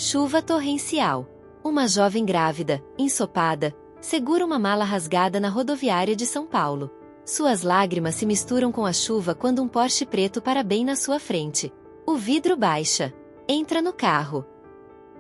Chuva torrencial. Uma jovem grávida, ensopada, segura uma mala rasgada na rodoviária de São Paulo. Suas lágrimas se misturam com a chuva quando um Porsche preto para bem na sua frente. O vidro baixa. Entra no carro.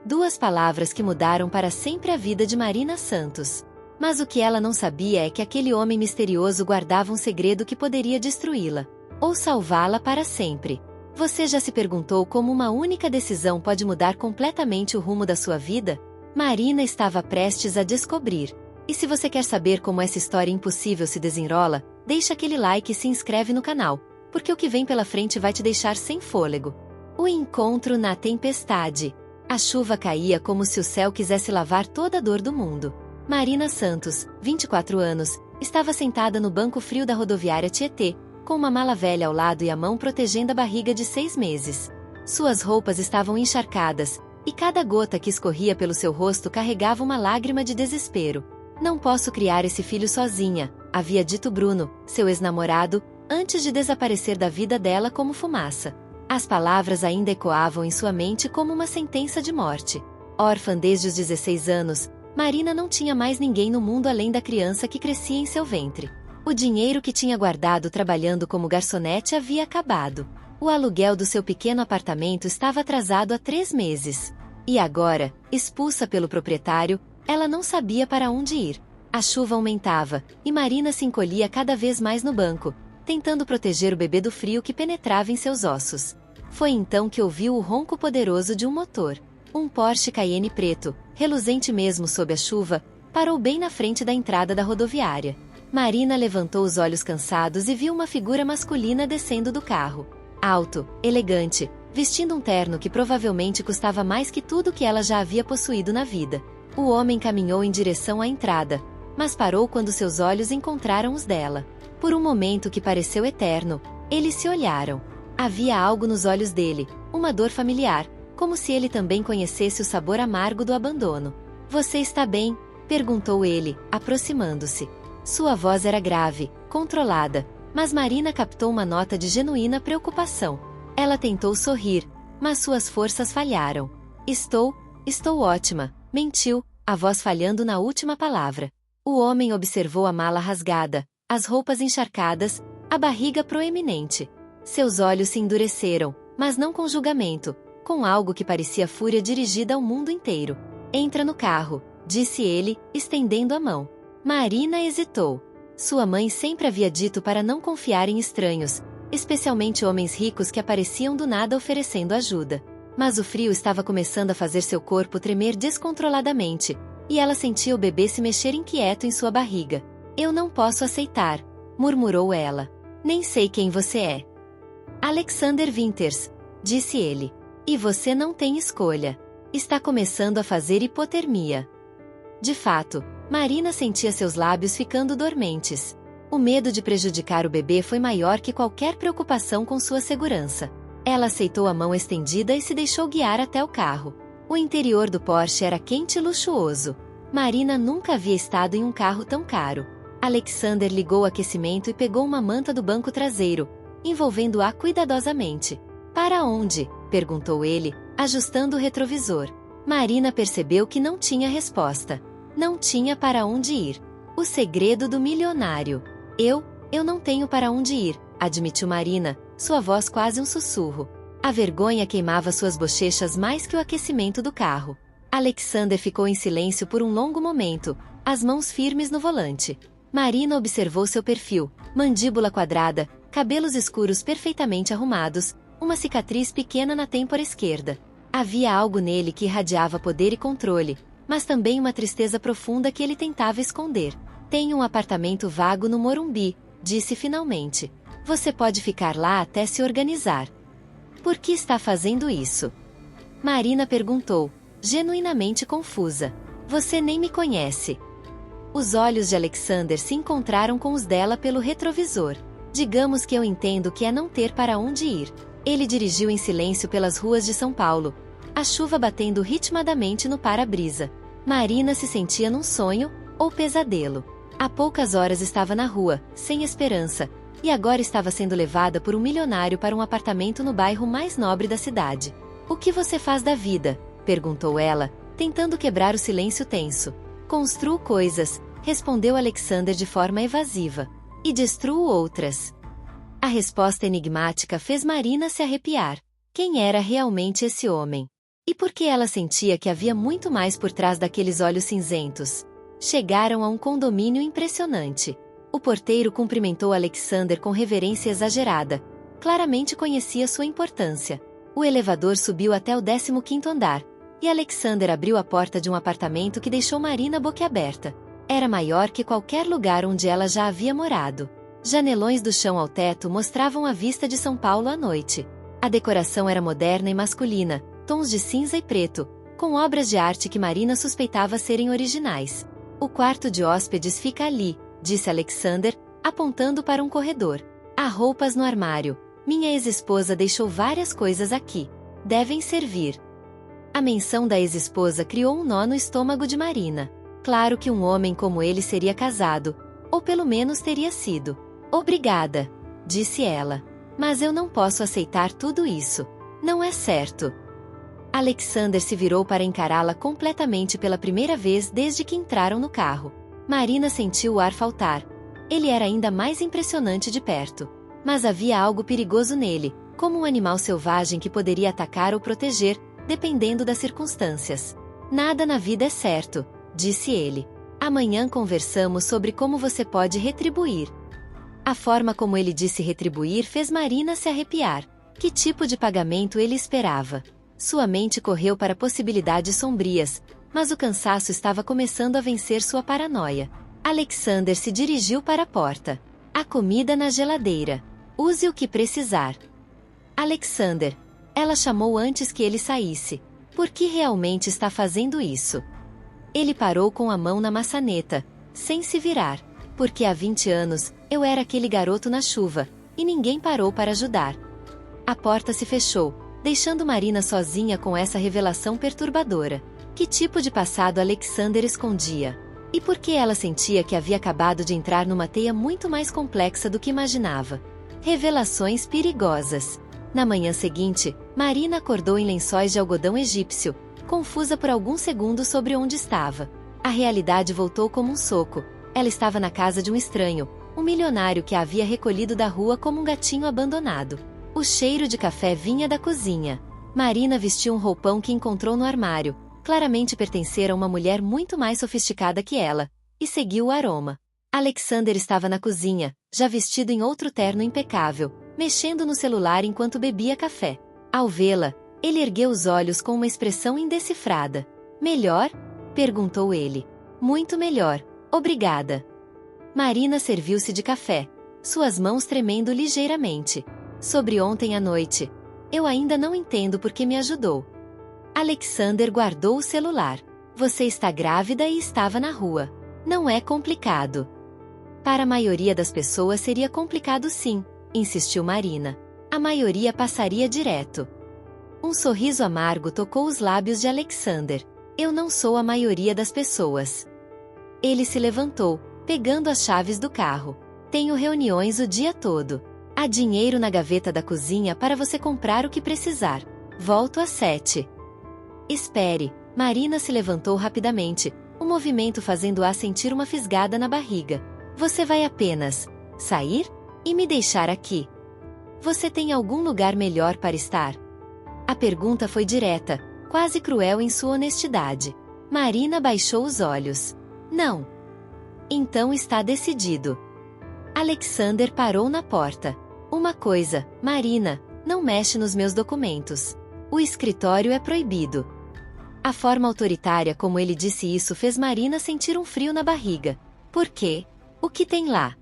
Duas palavras que mudaram para sempre a vida de Marina Santos. Mas o que ela não sabia é que aquele homem misterioso guardava um segredo que poderia destruí-la. Ou salvá-la para sempre. Você já se perguntou como uma única decisão pode mudar completamente o rumo da sua vida? Marina estava prestes a descobrir. E se você quer saber como essa história impossível se desenrola, deixa aquele like e se inscreve no canal, porque o que vem pela frente vai te deixar sem fôlego. O encontro na tempestade. A chuva caía como se o céu quisesse lavar toda a dor do mundo. Marina Santos, 24 anos, estava sentada no banco frio da rodoviária Tietê, com uma mala velha ao lado e a mão protegendo a barriga de 6 meses. Suas roupas estavam encharcadas, e cada gota que escorria pelo seu rosto carregava uma lágrima de desespero. Não posso criar esse filho sozinha, havia dito Bruno, seu ex-namorado, antes de desaparecer da vida dela como fumaça. As palavras ainda ecoavam em sua mente como uma sentença de morte. Órfã desde os 16 anos, Marina não tinha mais ninguém no mundo além da criança que crescia em seu ventre. O dinheiro que tinha guardado trabalhando como garçonete havia acabado. O aluguel do seu pequeno apartamento estava atrasado há 3 meses. E agora, expulsa pelo proprietário, ela não sabia para onde ir. A chuva aumentava, e Marina se encolhia cada vez mais no banco, tentando proteger o bebê do frio que penetrava em seus ossos. Foi então que ouviu o ronco poderoso de um motor. Um Porsche Cayenne preto, reluzente mesmo sob a chuva, parou bem na frente da entrada da rodoviária. Marina levantou os olhos cansados e viu uma figura masculina descendo do carro. Alto, elegante, vestindo um terno que provavelmente custava mais que tudo que ela já havia possuído na vida. O homem caminhou em direção à entrada, mas parou quando seus olhos encontraram os dela. Por um momento que pareceu eterno, eles se olharam. Havia algo nos olhos dele, uma dor familiar, como se ele também conhecesse o sabor amargo do abandono. "Você está bem?", perguntou ele, aproximando-se. Sua voz era grave, controlada, mas Marina captou uma nota de genuína preocupação. Ela tentou sorrir, mas suas forças falharam. Estou ótima", mentiu, a voz falhando na última palavra. O homem observou a mala rasgada, as roupas encharcadas, a barriga proeminente. Seus olhos se endureceram, mas não com julgamento, com algo que parecia fúria dirigida ao mundo inteiro. "Entra no carro", disse ele, estendendo a mão. Marina hesitou. Sua mãe sempre havia dito para não confiar em estranhos, especialmente homens ricos que apareciam do nada oferecendo ajuda. Mas o frio estava começando a fazer seu corpo tremer descontroladamente, e ela sentia o bebê se mexer inquieto em sua barriga. "Eu não posso aceitar", murmurou ela. "Nem sei quem você é." "Alexander Winters", disse ele. "E você não tem escolha. Está começando a fazer hipotermia." De fato, Marina sentia seus lábios ficando dormentes. O medo de prejudicar o bebê foi maior que qualquer preocupação com sua segurança. Ela aceitou a mão estendida e se deixou guiar até o carro. O interior do Porsche era quente e luxuoso. Marina nunca havia estado em um carro tão caro. Alexander ligou o aquecimento e pegou uma manta do banco traseiro, envolvendo-a cuidadosamente. "Para onde?", perguntou ele, ajustando o retrovisor. Marina percebeu que não tinha resposta. Não tinha para onde ir. O segredo do milionário. Eu não tenho para onde ir", admitiu Marina, sua voz quase um sussurro. A vergonha queimava suas bochechas mais que o aquecimento do carro. Alexander ficou em silêncio por um longo momento, as mãos firmes no volante. Marina observou seu perfil, mandíbula quadrada, cabelos escuros perfeitamente arrumados, uma cicatriz pequena na têmpora esquerda. Havia algo nele que irradiava poder e controle, mas também uma tristeza profunda que ele tentava esconder. "Tenho um apartamento vago no Morumbi", disse finalmente. "Você pode ficar lá até se organizar." "Por que está fazendo isso?" Marina perguntou, genuinamente confusa. "Você nem me conhece." Os olhos de Alexander se encontraram com os dela pelo retrovisor. "Digamos que eu entendo que é não ter para onde ir." Ele dirigiu em silêncio pelas ruas de São Paulo, a chuva batendo ritmadamente no para-brisa. Marina se sentia num sonho, ou pesadelo. Há poucas horas estava na rua, sem esperança, e agora estava sendo levada por um milionário para um apartamento no bairro mais nobre da cidade. "O que você faz da vida?", perguntou ela, tentando quebrar o silêncio tenso. Construo coisas, respondeu Alexander de forma evasiva. E destruo outras. A resposta enigmática fez Marina se arrepiar. Quem era realmente esse homem? E por que ela sentia que havia muito mais por trás daqueles olhos cinzentos? Chegaram a um condomínio impressionante. O porteiro cumprimentou Alexander com reverência exagerada. Claramente conhecia sua importância. O elevador subiu até o 15º andar, e Alexander abriu a porta de um apartamento que deixou Marina boquiaberta. Era maior que qualquer lugar onde ela já havia morado. Janelões do chão ao teto mostravam a vista de São Paulo à noite. A decoração era moderna e masculina, tons de cinza e preto, com obras de arte que Marina suspeitava serem originais. O quarto de hóspedes fica ali, disse Alexander, apontando para um corredor. Há roupas no armário. Minha ex-esposa deixou várias coisas aqui. Devem servir. A menção da ex-esposa criou um nó no estômago de Marina. Claro que um homem como ele seria casado, ou pelo menos teria sido. Obrigada, disse ela. Mas eu não posso aceitar tudo isso. Não é certo. Alexander se virou para encará-la completamente pela primeira vez desde que entraram no carro. Marina sentiu o ar faltar. Ele era ainda mais impressionante de perto. Mas havia algo perigoso nele, como um animal selvagem que poderia atacar ou proteger, dependendo das circunstâncias. Nada na vida é certo, disse ele. Amanhã conversamos sobre como você pode retribuir. A forma como ele disse retribuir fez Marina se arrepiar. Que tipo de pagamento ele esperava? Sua mente correu para possibilidades sombrias, mas o cansaço estava começando a vencer sua paranoia. Alexander se dirigiu para a porta. Há comida na geladeira. Use o que precisar. Alexander. Ela chamou antes que ele saísse. Por que realmente está fazendo isso? Ele parou com a mão na maçaneta, sem se virar. Porque há 20 anos, eu era aquele garoto na chuva, e ninguém parou para ajudar. A porta se fechou, deixando Marina sozinha com essa revelação perturbadora. Que tipo de passado Alexander escondia? E por que ela sentia que havia acabado de entrar numa teia muito mais complexa do que imaginava? Revelações perigosas. Na manhã seguinte, Marina acordou em lençóis de algodão egípcio, confusa por alguns segundos sobre onde estava. A realidade voltou como um soco. Ela estava na casa de um estranho, um milionário que a havia recolhido da rua como um gatinho abandonado. O cheiro de café vinha da cozinha. Marina vestiu um roupão que encontrou no armário, claramente pertencer a uma mulher muito mais sofisticada que ela, e seguiu o aroma. Alexander estava na cozinha, já vestido em outro terno impecável, mexendo no celular enquanto bebia café. Ao vê-la, ele ergueu os olhos com uma expressão indecifrada. Melhor? Perguntou ele. Muito melhor, obrigada. Marina serviu-se de café, suas mãos tremendo ligeiramente. Sobre ontem à noite. Eu ainda não entendo por que me ajudou. Alexander guardou o celular. Você está grávida e estava na rua. Não é complicado. Para a maioria das pessoas seria complicado sim, insistiu Marina. A maioria passaria direto. Um sorriso amargo tocou os lábios de Alexander. Eu não sou a maioria das pessoas. Ele se levantou, pegando as chaves do carro. Tenho reuniões o dia todo. Há dinheiro na gaveta da cozinha para você comprar o que precisar. Volto às 7. Espere. Marina se levantou rapidamente, o movimento fazendo-a sentir uma fisgada na barriga. Você vai apenas sair? E me deixar aqui? Você tem algum lugar melhor para estar? A pergunta foi direta, quase cruel em sua honestidade. Marina baixou os olhos. Não. Então está decidido. Alexander parou na porta. Uma coisa, Marina, não mexe nos meus documentos. O escritório é proibido. A forma autoritária como ele disse isso fez Marina sentir um frio na barriga. Por quê? O que tem lá?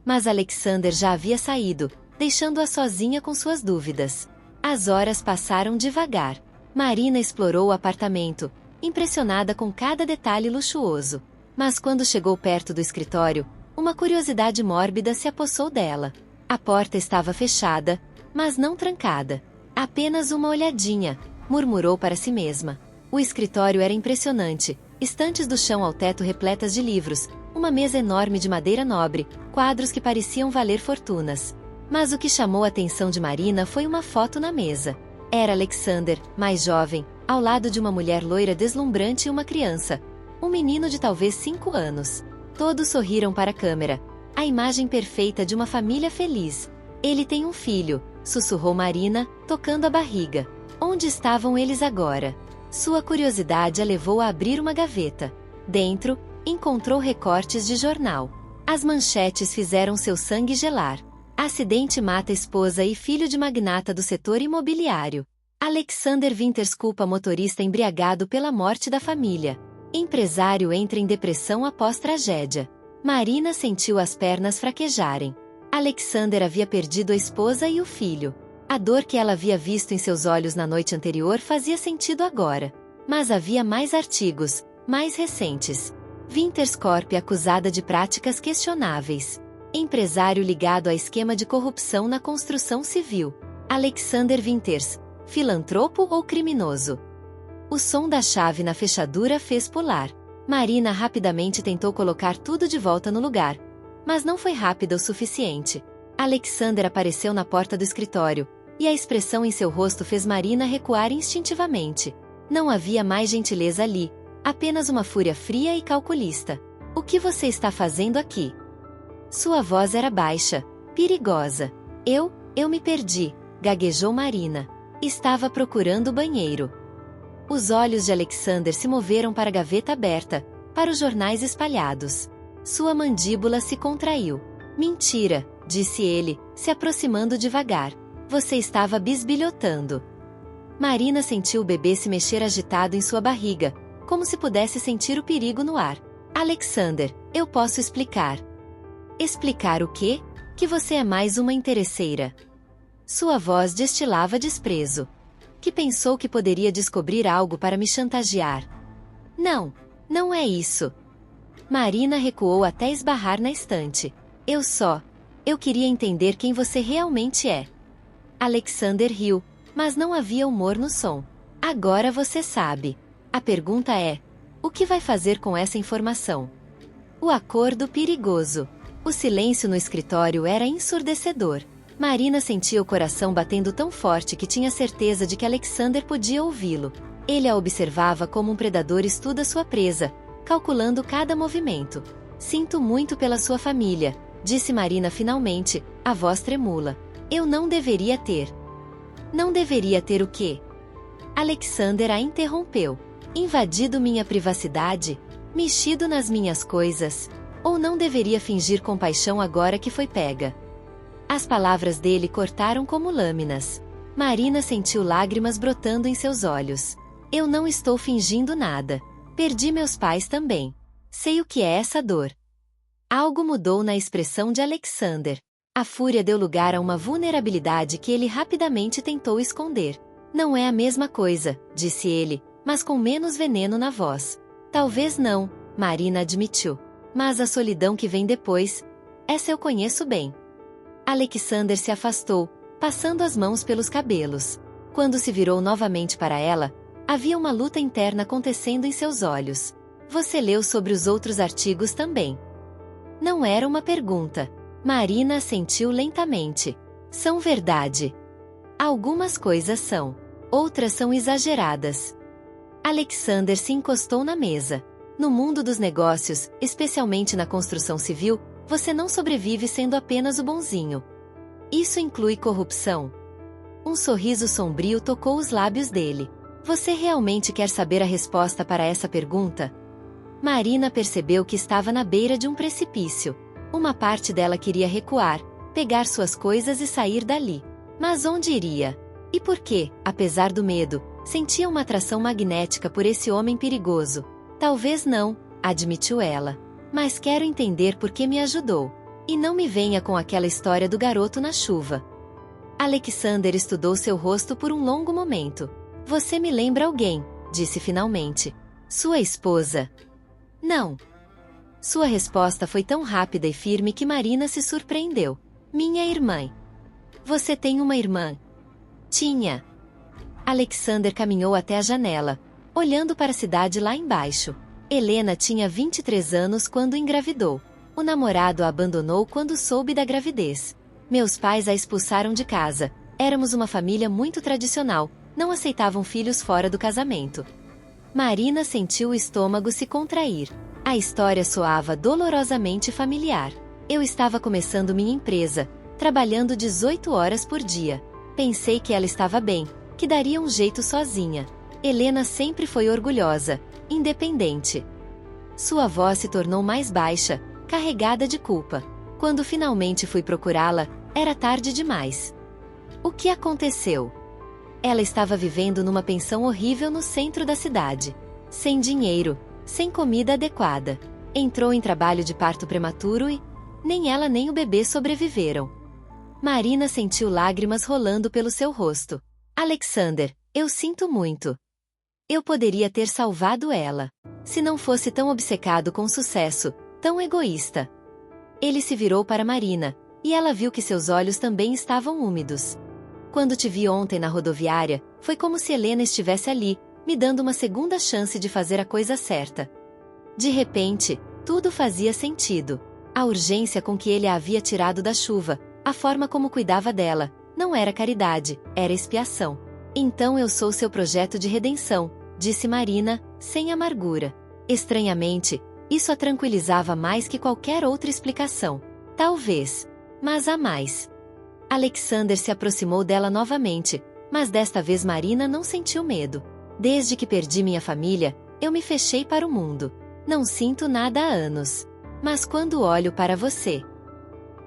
Mas Alexander já havia saído, deixando-a sozinha com suas dúvidas. As horas passaram devagar. Marina explorou o apartamento, impressionada com cada detalhe luxuoso. Mas quando chegou perto do escritório, uma curiosidade mórbida se apossou dela. A porta estava fechada, mas não trancada. Apenas uma olhadinha, murmurou para si mesma. O escritório era impressionante, estantes do chão ao teto repletas de livros, uma mesa enorme de madeira nobre, quadros que pareciam valer fortunas. Mas o que chamou a atenção de Marina foi uma foto na mesa. Era Alexander, mais jovem, ao lado de uma mulher loira deslumbrante e uma criança. Um menino de talvez 5 anos. Todos sorriram para a câmera. A imagem perfeita de uma família feliz. Ele tem um filho, sussurrou Marina, tocando a barriga. Onde estavam eles agora? Sua curiosidade a levou a abrir uma gaveta. Dentro, encontrou recortes de jornal. As manchetes fizeram seu sangue gelar. Acidente mata esposa e filho de magnata do setor imobiliário. Alexander Winters culpa motorista embriagado pela morte da família. Empresário entra em depressão após tragédia. Marina sentiu as pernas fraquejarem. Alexander havia perdido a esposa e o filho. A dor que ela havia visto em seus olhos na noite anterior fazia sentido agora. Mas havia mais artigos, mais recentes. Winters Corp acusada de práticas questionáveis. Empresário ligado a esquema de corrupção na construção civil. Alexander Winters, filantropo ou criminoso? O som da chave na fechadura fez pular. Marina rapidamente tentou colocar tudo de volta no lugar, mas não foi rápida o suficiente. Alexander apareceu na porta do escritório, e a expressão em seu rosto fez Marina recuar instintivamente. Não havia mais gentileza ali, apenas uma fúria fria e calculista. O que você está fazendo aqui? Sua voz era baixa, perigosa. Eu me perdi, gaguejou Marina. Estava procurando o banheiro. Os olhos de Alexander se moveram para a gaveta aberta, para os jornais espalhados. Sua mandíbula se contraiu. Mentira, disse ele, se aproximando devagar. Você estava bisbilhotando. Marina sentiu o bebê se mexer agitado em sua barriga, como se pudesse sentir o perigo no ar. Alexander, eu posso explicar. Explicar o quê? Que você é mais uma interesseira. Sua voz destilava desprezo. Que pensou que poderia descobrir algo para me chantagear. Não, não é isso. Marina recuou até esbarrar na estante. Eu queria entender quem você realmente é. Alexander riu, mas não havia humor no som. Agora você sabe. A pergunta é: o que vai fazer com essa informação? O acordo perigoso. O silêncio no escritório era ensurdecedor. Marina sentia o coração batendo tão forte que tinha certeza de que Alexander podia ouvi-lo. Ele a observava como um predador estuda sua presa, calculando cada movimento. Sinto muito pela sua família, disse Marina finalmente, a voz tremula. Eu não deveria ter. Não deveria ter o quê? Alexander a interrompeu. Invadido minha privacidade? Mexido nas minhas coisas? Ou não deveria fingir compaixão agora que foi pega? As palavras dele cortaram como lâminas. Marina sentiu lágrimas brotando em seus olhos. Eu não estou fingindo nada. Perdi meus pais também. Sei o que é essa dor. Algo mudou na expressão de Alexander. A fúria deu lugar a uma vulnerabilidade que ele rapidamente tentou esconder. Não é a mesma coisa, disse ele, mas com menos veneno na voz. Talvez não, Marina admitiu. Mas a solidão que vem depois, essa eu conheço bem. Alexander se afastou, passando as mãos pelos cabelos. Quando se virou novamente para ela, havia uma luta interna acontecendo em seus olhos. Você leu sobre os outros artigos também? Não era uma pergunta. Marina assentiu lentamente. São verdade. Algumas coisas são. Outras são exageradas. Alexander se encostou na mesa. No mundo dos negócios, especialmente na construção civil, você não sobrevive sendo apenas o bonzinho. Isso inclui corrupção? Um sorriso sombrio tocou os lábios dele. Você realmente quer saber a resposta para essa pergunta? Marina percebeu que estava na beira de um precipício. Uma parte dela queria recuar, pegar suas coisas e sair dali. Mas onde iria? E por que, apesar do medo, sentia uma atração magnética por esse homem perigoso? Talvez não, admitiu ela. Mas quero entender por que me ajudou. E não me venha com aquela história do garoto na chuva. Alexander estudou seu rosto por um longo momento. Você me lembra alguém, disse finalmente. Sua esposa. Não. Sua resposta foi tão rápida e firme que Marina se surpreendeu. Minha irmã. Você tem uma irmã? Tinha. Alexander caminhou até a janela, olhando para a cidade lá embaixo. Helena tinha 23 anos quando engravidou. O namorado a abandonou quando soube da gravidez. Meus pais a expulsaram de casa. Éramos uma família muito tradicional, não aceitavam filhos fora do casamento. Marina sentiu o estômago se contrair. A história soava dolorosamente familiar. Eu estava começando minha empresa, trabalhando 18 horas por dia. Pensei que ela estava bem, que daria um jeito sozinha. Helena sempre foi orgulhosa, independente. Sua voz se tornou mais baixa, carregada de culpa. Quando finalmente fui procurá-la, era tarde demais. O que aconteceu? Ela estava vivendo numa pensão horrível no centro da cidade. Sem dinheiro, sem comida adequada. Entrou em trabalho de parto prematuro e nem ela nem o bebê sobreviveram. Marina sentiu lágrimas rolando pelo seu rosto. Alexander, eu sinto muito. Eu poderia ter salvado ela. Se não fosse tão obcecado com sucesso, tão egoísta. Ele se virou para Marina, e ela viu que seus olhos também estavam úmidos. Quando te vi ontem na rodoviária, foi como se Helena estivesse ali, me dando uma segunda chance de fazer a coisa certa. De repente, tudo fazia sentido. A urgência com que ele a havia tirado da chuva, a forma como cuidava dela, não era caridade, era expiação. Então eu sou seu projeto de redenção, disse Marina, sem amargura. Estranhamente, isso a tranquilizava mais que qualquer outra explicação. Talvez. Mas há mais. Alexander se aproximou dela novamente, mas desta vez Marina não sentiu medo. Desde que perdi minha família, eu me fechei para o mundo. Não sinto nada há anos. Mas quando olho para você...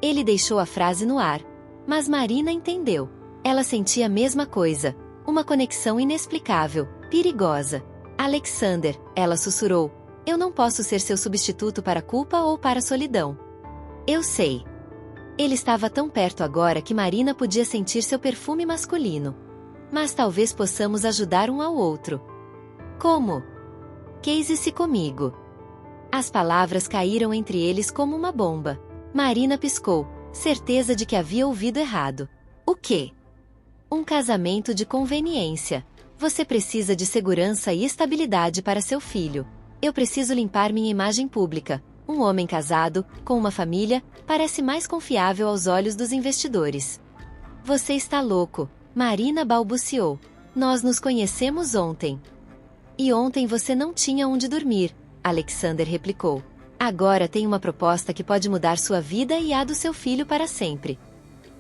Ele deixou a frase no ar. Mas Marina entendeu. Ela sentia a mesma coisa. Uma conexão inexplicável, perigosa. Alexander, ela sussurrou. Eu não posso ser seu substituto para a culpa ou para a solidão. Eu sei. Ele estava tão perto agora que Marina podia sentir seu perfume masculino. Mas talvez possamos ajudar um ao outro. Como? Case-se comigo. As palavras caíram entre eles como uma bomba. Marina piscou, certeza de que havia ouvido errado. O quê? Um casamento de conveniência. Você precisa de segurança e estabilidade para seu filho. Eu preciso limpar minha imagem pública. Um homem casado, com uma família, parece mais confiável aos olhos dos investidores. Você está louco, Marina balbuciou. Nós nos conhecemos ontem. E ontem você não tinha onde dormir, Alexander replicou. Agora tem uma proposta que pode mudar sua vida e a do seu filho para sempre.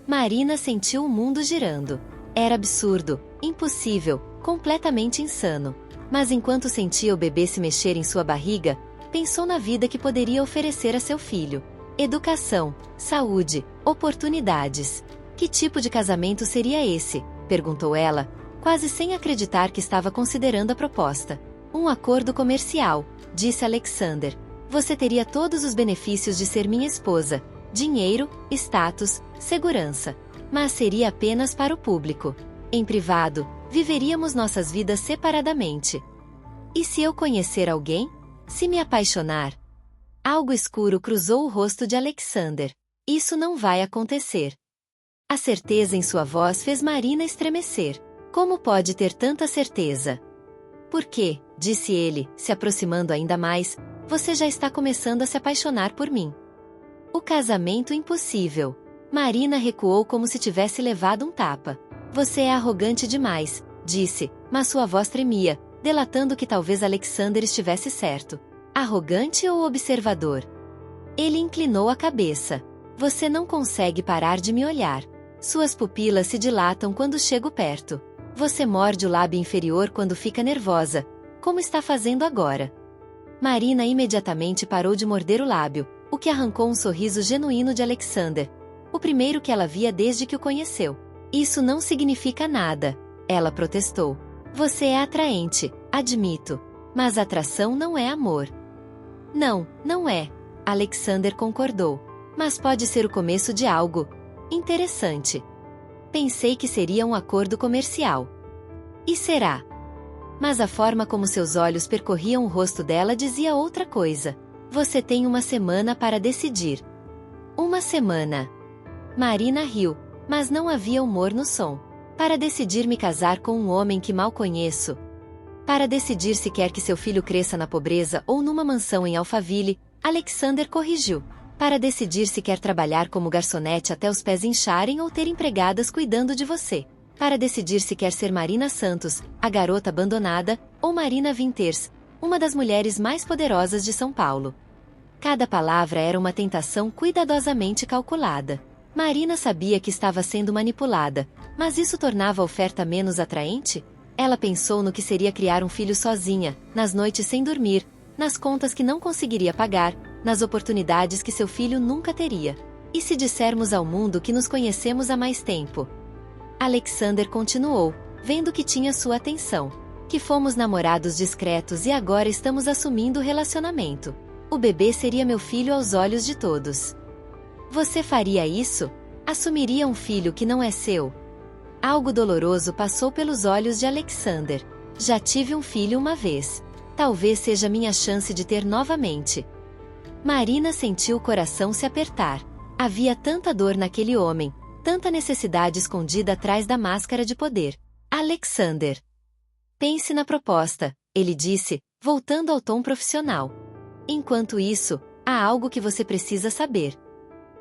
Marina sentiu o mundo girando. Era absurdo, impossível, completamente insano. Mas enquanto sentia o bebê se mexer em sua barriga, pensou na vida que poderia oferecer a seu filho. Educação, saúde, oportunidades. Que tipo de casamento seria esse? Perguntou ela, quase sem acreditar que estava considerando a proposta. Um acordo comercial, disse Alexander. Você teria todos os benefícios de ser minha esposa. Dinheiro, status, segurança. Mas seria apenas para o público. Em privado, viveríamos nossas vidas separadamente. E se eu conhecer alguém? Se me apaixonar? Algo escuro cruzou o rosto de Alexander. Isso não vai acontecer. A certeza em sua voz fez Marina estremecer. Como pode ter tanta certeza? Por quê? Disse ele, se aproximando ainda mais. Você já está começando a se apaixonar por mim. O casamento impossível. Marina recuou como se tivesse levado um tapa. Você é arrogante demais, disse, mas sua voz tremia, delatando que talvez Alexander estivesse certo. Arrogante ou observador? Ele inclinou a cabeça. Você não consegue parar de me olhar. Suas pupilas se dilatam quando chego perto. Você morde o lábio inferior quando fica nervosa, como está fazendo agora. Marina imediatamente parou de morder o lábio, o que arrancou um sorriso genuíno de Alexander. O primeiro que ela via desde que o conheceu. Isso não significa nada, ela protestou. Você é atraente, admito. Mas atração não é amor. Não, não é. Alexander concordou. Mas pode ser o começo de algo interessante. Pensei que seria um acordo comercial. E será? Mas a forma como seus olhos percorriam o rosto dela dizia outra coisa. Você tem uma semana para decidir. Uma semana. Marina riu, mas não havia humor no som. Para decidir me casar com um homem que mal conheço. Para decidir se quer que seu filho cresça na pobreza ou numa mansão em Alphaville, Alexander corrigiu. Para decidir se quer trabalhar como garçonete até os pés incharem ou ter empregadas cuidando de você. para decidir se quer ser Marina Santos, a garota abandonada, ou Marina Winters, uma das mulheres mais poderosas de São Paulo. Cada palavra era uma tentação cuidadosamente calculada. Marina sabia que estava sendo manipulada, mas isso tornava a oferta menos atraente? Ela pensou no que seria criar um filho sozinha, nas noites sem dormir, nas contas que não conseguiria pagar, nas oportunidades que seu filho nunca teria. E se dissermos ao mundo que nos conhecemos há mais tempo? Alexander continuou, vendo que tinha sua atenção. Que fomos namorados discretos e agora estamos assumindo o relacionamento. O bebê seria meu filho aos olhos de todos. Você faria isso? Assumiria um filho que não é seu? Algo doloroso passou pelos olhos de Alexander. Já tive um filho uma vez. Talvez seja minha chance de ter novamente. Marina sentiu o coração se apertar. Havia tanta dor naquele homem, tanta necessidade escondida atrás da máscara de poder. Alexander. Pense na proposta, ele disse, voltando ao tom profissional. Enquanto isso, há algo que você precisa saber.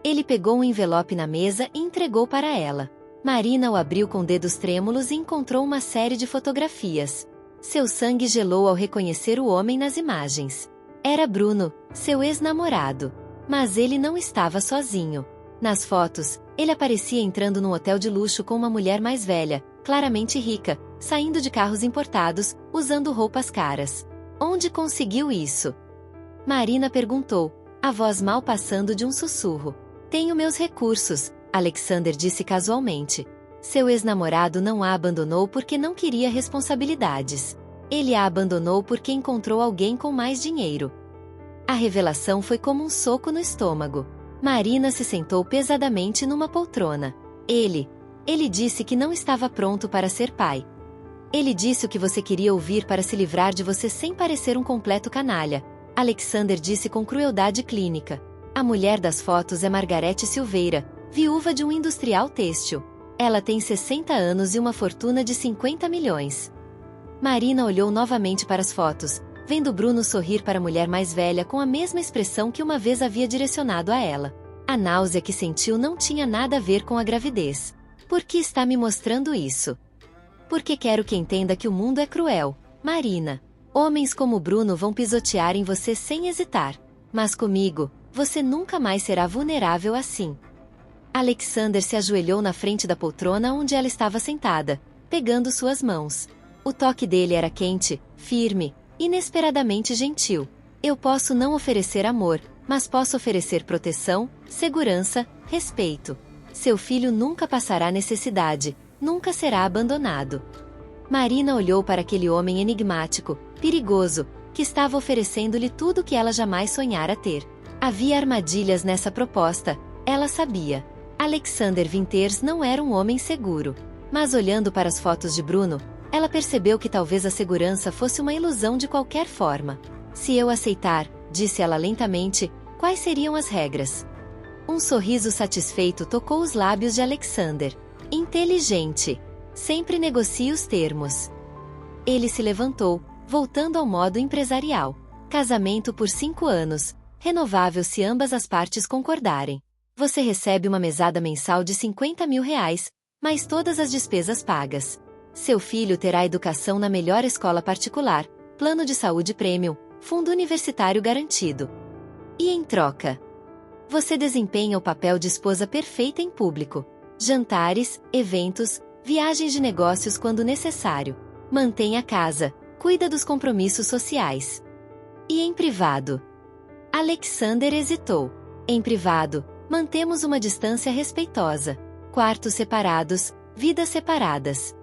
Ele pegou um envelope na mesa e entregou para ela. Marina o abriu com dedos trêmulos e encontrou uma série de fotografias. Seu sangue gelou ao reconhecer o homem nas imagens. Era Bruno, seu ex-namorado. Mas ele não estava sozinho. Nas fotos, ele aparecia entrando num hotel de luxo com uma mulher mais velha, claramente rica, saindo de carros importados, usando roupas caras. Onde conseguiu isso? Marina perguntou, a voz mal passando de um sussurro. Tenho meus recursos, Alexander disse casualmente. Seu ex-namorado não a abandonou porque não queria responsabilidades. Ele a abandonou porque encontrou alguém com mais dinheiro. A revelação foi como um soco no estômago. Marina se sentou pesadamente numa poltrona. Ele disse que não estava pronto para ser pai. Ele disse o que você queria ouvir para se livrar de você sem parecer um completo canalha. Alexander disse com crueldade clínica. A mulher das fotos é Margarete Silveira, viúva de um industrial têxtil. Ela tem 60 anos e uma fortuna de 50 milhões. Marina olhou novamente para as fotos, vendo Bruno sorrir para a mulher mais velha com a mesma expressão que uma vez havia direcionado a ela. A náusea que sentiu não tinha nada a ver com a gravidez. Por que está me mostrando isso? Porque quero que entenda que o mundo é cruel, Marina. Homens como Bruno vão pisotear em você sem hesitar. Mas comigo, você nunca mais será vulnerável assim. Alexander se ajoelhou na frente da poltrona onde ela estava sentada, pegando suas mãos. O toque dele era quente, firme, inesperadamente gentil. Eu posso não oferecer amor, mas posso oferecer proteção, segurança, respeito. Seu filho nunca passará necessidade, nunca será abandonado. Marina olhou para aquele homem enigmático, perigoso, que estava oferecendo-lhe tudo o que ela jamais sonhara ter. Havia armadilhas nessa proposta, ela sabia. Alexander Winters não era um homem seguro. Mas olhando para as fotos de Bruno, ela percebeu que talvez a segurança fosse uma ilusão de qualquer forma. Se eu aceitar, disse ela lentamente, quais seriam as regras? Um sorriso satisfeito tocou os lábios de Alexander. Inteligente. Sempre negocie os termos. Ele se levantou, voltando ao modo empresarial. Casamento por 5 anos, renovável se ambas as partes concordarem. Você recebe uma mesada mensal de 50 mil reais, mais todas as despesas pagas. Seu filho terá educação na melhor escola particular, plano de saúde premium, fundo universitário garantido. E em troca, você desempenha o papel de esposa perfeita em público. Jantares, eventos, viagens de negócios quando necessário. Mantém a casa, cuida dos compromissos sociais. E em privado? Alexander hesitou. Em privado, mantemos uma distância respeitosa. Quartos separados, vidas separadas.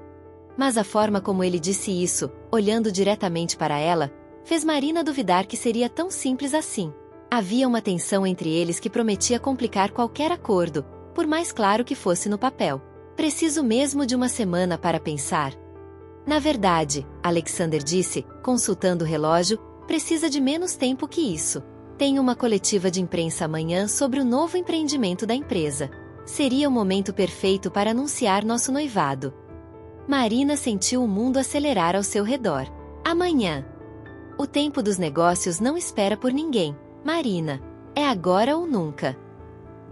Mas a forma como ele disse isso, olhando diretamente para ela, fez Marina duvidar que seria tão simples assim. Havia uma tensão entre eles que prometia complicar qualquer acordo, por mais claro que fosse no papel. Preciso mesmo de uma semana para pensar. Na verdade, Alexander disse, consultando o relógio, precisa de menos tempo que isso. Tenho uma coletiva de imprensa amanhã sobre o novo empreendimento da empresa. Seria o momento perfeito para anunciar nosso noivado. Marina sentiu o mundo acelerar ao seu redor. Amanhã. O tempo dos negócios não espera por ninguém, Marina. É agora ou nunca.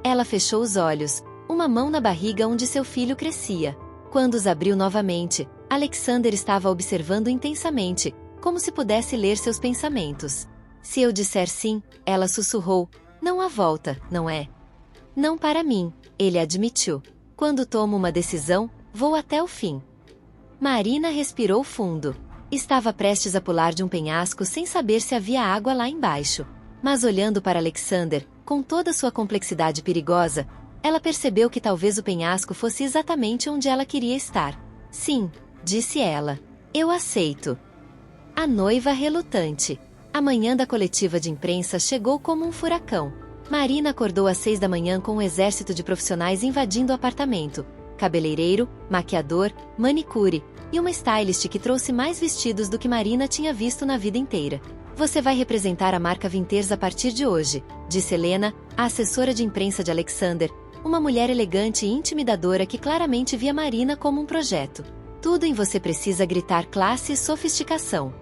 Ela fechou os olhos, uma mão na barriga onde seu filho crescia. Quando os abriu novamente, Alexander estava observando intensamente, como se pudesse ler seus pensamentos. Se eu disser sim, ela sussurrou, não há volta, não é? Não para mim, ele admitiu. Quando tomo uma decisão, vou até o fim. Marina respirou fundo. Estava prestes a pular de um penhasco sem saber se havia água lá embaixo. Mas olhando para Alexander, com toda sua complexidade perigosa, ela percebeu que talvez o penhasco fosse exatamente onde ela queria estar. Sim, disse ela. Eu aceito. A noiva relutante. A manhã da coletiva de imprensa chegou como um furacão. Marina acordou às 6 da manhã com um exército de profissionais invadindo o apartamento. Cabeleireiro, maquiador, manicure, e uma stylist que trouxe mais vestidos do que Marina tinha visto na vida inteira. Você vai representar a marca Winters a partir de hoje, disse Helena, a assessora de imprensa de Alexander, uma mulher elegante e intimidadora que claramente via Marina como um projeto. Tudo em você precisa gritar classe e sofisticação.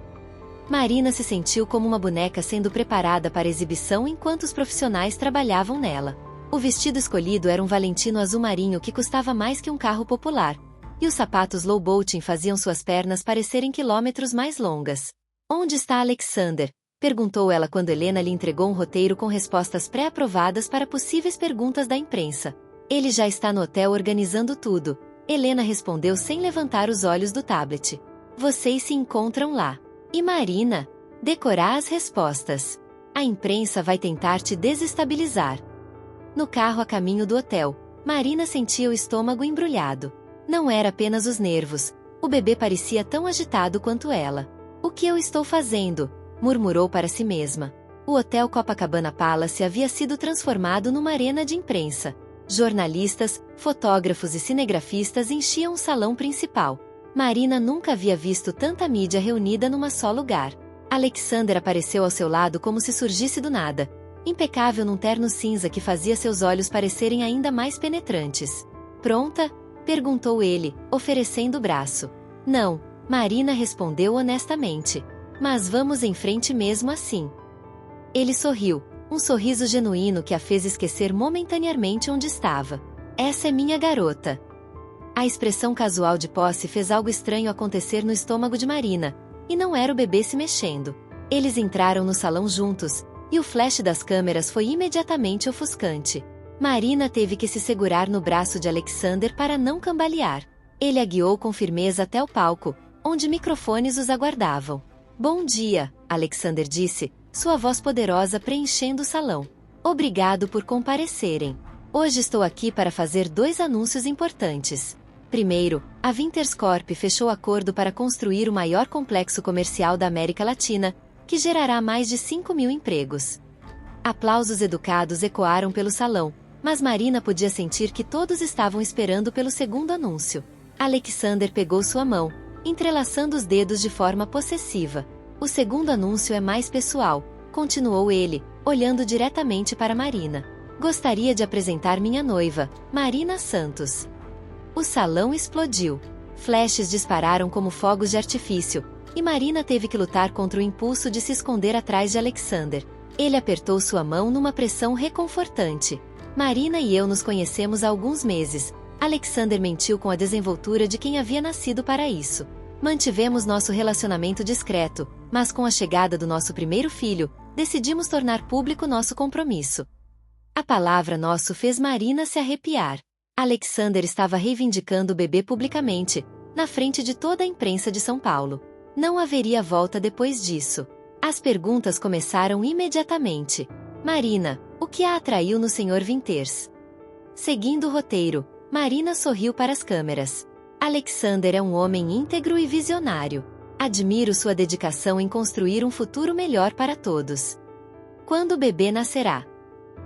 Marina se sentiu como uma boneca sendo preparada para exibição enquanto os profissionais trabalhavam nela. O vestido escolhido era um Valentino azul marinho que custava mais que um carro popular, e os sapatos low bolting faziam suas pernas parecerem quilômetros mais longas. Onde está Alexander? Perguntou ela quando Helena lhe entregou um roteiro com respostas pré-aprovadas para possíveis perguntas da imprensa. Ele já está no hotel organizando tudo, Helena respondeu sem levantar os olhos do tablet. Vocês se encontram lá. E Marina? Decorar as respostas. A imprensa vai tentar te desestabilizar. No carro a caminho do hotel, Marina sentia o estômago embrulhado. Não era apenas os nervos, o bebê parecia tão agitado quanto ela. O que eu estou fazendo? Murmurou para si mesma. O Hotel Copacabana Palace havia sido transformado numa arena de imprensa. Jornalistas, fotógrafos e cinegrafistas enchiam o salão principal. Marina nunca havia visto tanta mídia reunida numa só lugar. Alexander apareceu ao seu lado como se surgisse do nada, impecável num terno cinza que fazia seus olhos parecerem ainda mais penetrantes. Pronta? Perguntou ele, oferecendo o braço. Não, Marina respondeu honestamente. Mas vamos em frente mesmo assim. Ele sorriu, um sorriso genuíno que a fez esquecer momentaneamente onde estava. Essa é minha garota. A expressão casual de posse fez algo estranho acontecer no estômago de Marina, e não era o bebê se mexendo. Eles entraram no salão juntos, e o flash das câmeras foi imediatamente ofuscante. Marina teve que se segurar no braço de Alexander para não cambalear. Ele a guiou com firmeza até o palco, onde microfones os aguardavam. Bom dia, Alexander disse, sua voz poderosa preenchendo o salão. Obrigado por comparecerem. Hoje estou aqui para fazer 2 anúncios importantes. Primeiro, a Winters Corp fechou acordo para construir o maior complexo comercial da América Latina, que gerará mais de 5.000 empregos. Aplausos educados ecoaram pelo salão, mas Marina podia sentir que todos estavam esperando pelo segundo anúncio. Alexander pegou sua mão, entrelaçando os dedos de forma possessiva. O segundo anúncio é mais pessoal, continuou ele, olhando diretamente para Marina. Gostaria de apresentar minha noiva, Marina Santos. O salão explodiu. Flashes dispararam como fogos de artifício, e Marina teve que lutar contra o impulso de se esconder atrás de Alexander. Ele apertou sua mão numa pressão reconfortante. Marina e eu nos conhecemos há alguns meses. Alexander mentiu com a desenvoltura de quem havia nascido para isso. Mantivemos nosso relacionamento discreto, mas com a chegada do nosso primeiro filho, decidimos tornar público nosso compromisso. A palavra nosso fez Marina se arrepiar. Alexander estava reivindicando o bebê publicamente, na frente de toda a imprensa de São Paulo. Não haveria volta depois disso. As perguntas começaram imediatamente. Marina, o que a atraiu no Sr. Winters? Seguindo o roteiro, Marina sorriu para as câmeras. Alexander é um homem íntegro e visionário. Admiro sua dedicação em construir um futuro melhor para todos. Quando o bebê nascerá?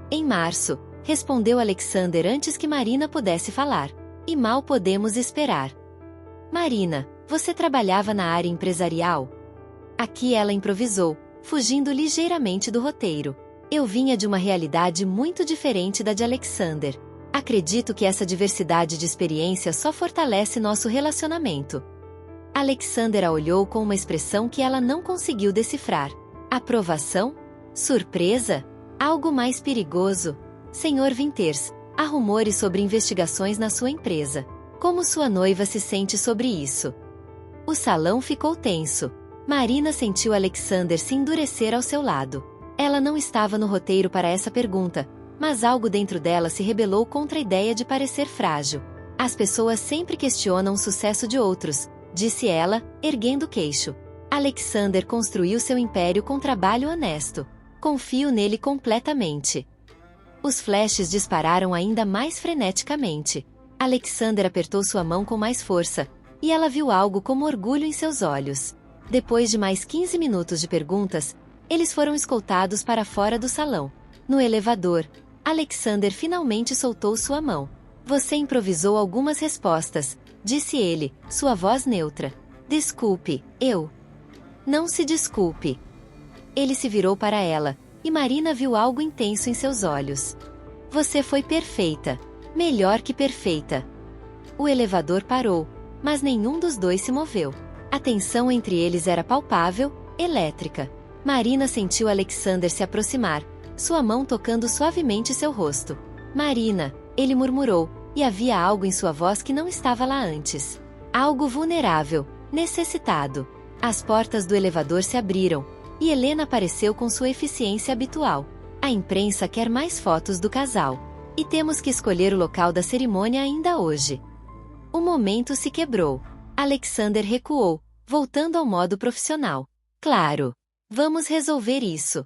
Em março, respondeu Alexander antes que Marina pudesse falar. E mal podemos esperar. Marina, você trabalhava na área empresarial? Aqui ela improvisou, fugindo ligeiramente do roteiro. Eu vinha de uma realidade muito diferente da de Alexander. Acredito que essa diversidade de experiência só fortalece nosso relacionamento. Alexander a olhou com uma expressão que ela não conseguiu decifrar. Aprovação? Surpresa? Algo mais perigoso? Sr. Winters, há rumores sobre investigações na sua empresa. Como sua noiva se sente sobre isso? O salão ficou tenso. Marina sentiu Alexander se endurecer ao seu lado. Ela não estava no roteiro para essa pergunta, mas algo dentro dela se rebelou contra a ideia de parecer frágil. As pessoas sempre questionam o sucesso de outros, disse ela, erguendo o queixo. Alexander construiu seu império com trabalho honesto. Confio nele completamente. Os flashes dispararam ainda mais freneticamente. Alexander apertou sua mão com mais força, e ela viu algo como orgulho em seus olhos. Depois de mais 15 minutos de perguntas, eles foram escoltados para fora do salão. No elevador, Alexander finalmente soltou sua mão. Você improvisou algumas respostas, disse ele, sua voz neutra. Desculpe, eu. Não se desculpe. Ele se virou para ela, e Marina viu algo intenso em seus olhos. Você foi perfeita. Melhor que perfeita. O elevador parou, mas nenhum dos dois se moveu. A tensão entre eles era palpável, elétrica. Marina sentiu Alexander se aproximar, sua mão tocando suavemente seu rosto. Marina, ele murmurou, e havia algo em sua voz que não estava lá antes. Algo vulnerável, necessitado. As portas do elevador se abriram, e Helena apareceu com sua eficiência habitual. A imprensa quer mais fotos do casal. E temos que escolher o local da cerimônia ainda hoje. O momento se quebrou. Alexander recuou, voltando ao modo profissional. Claro. Vamos resolver isso.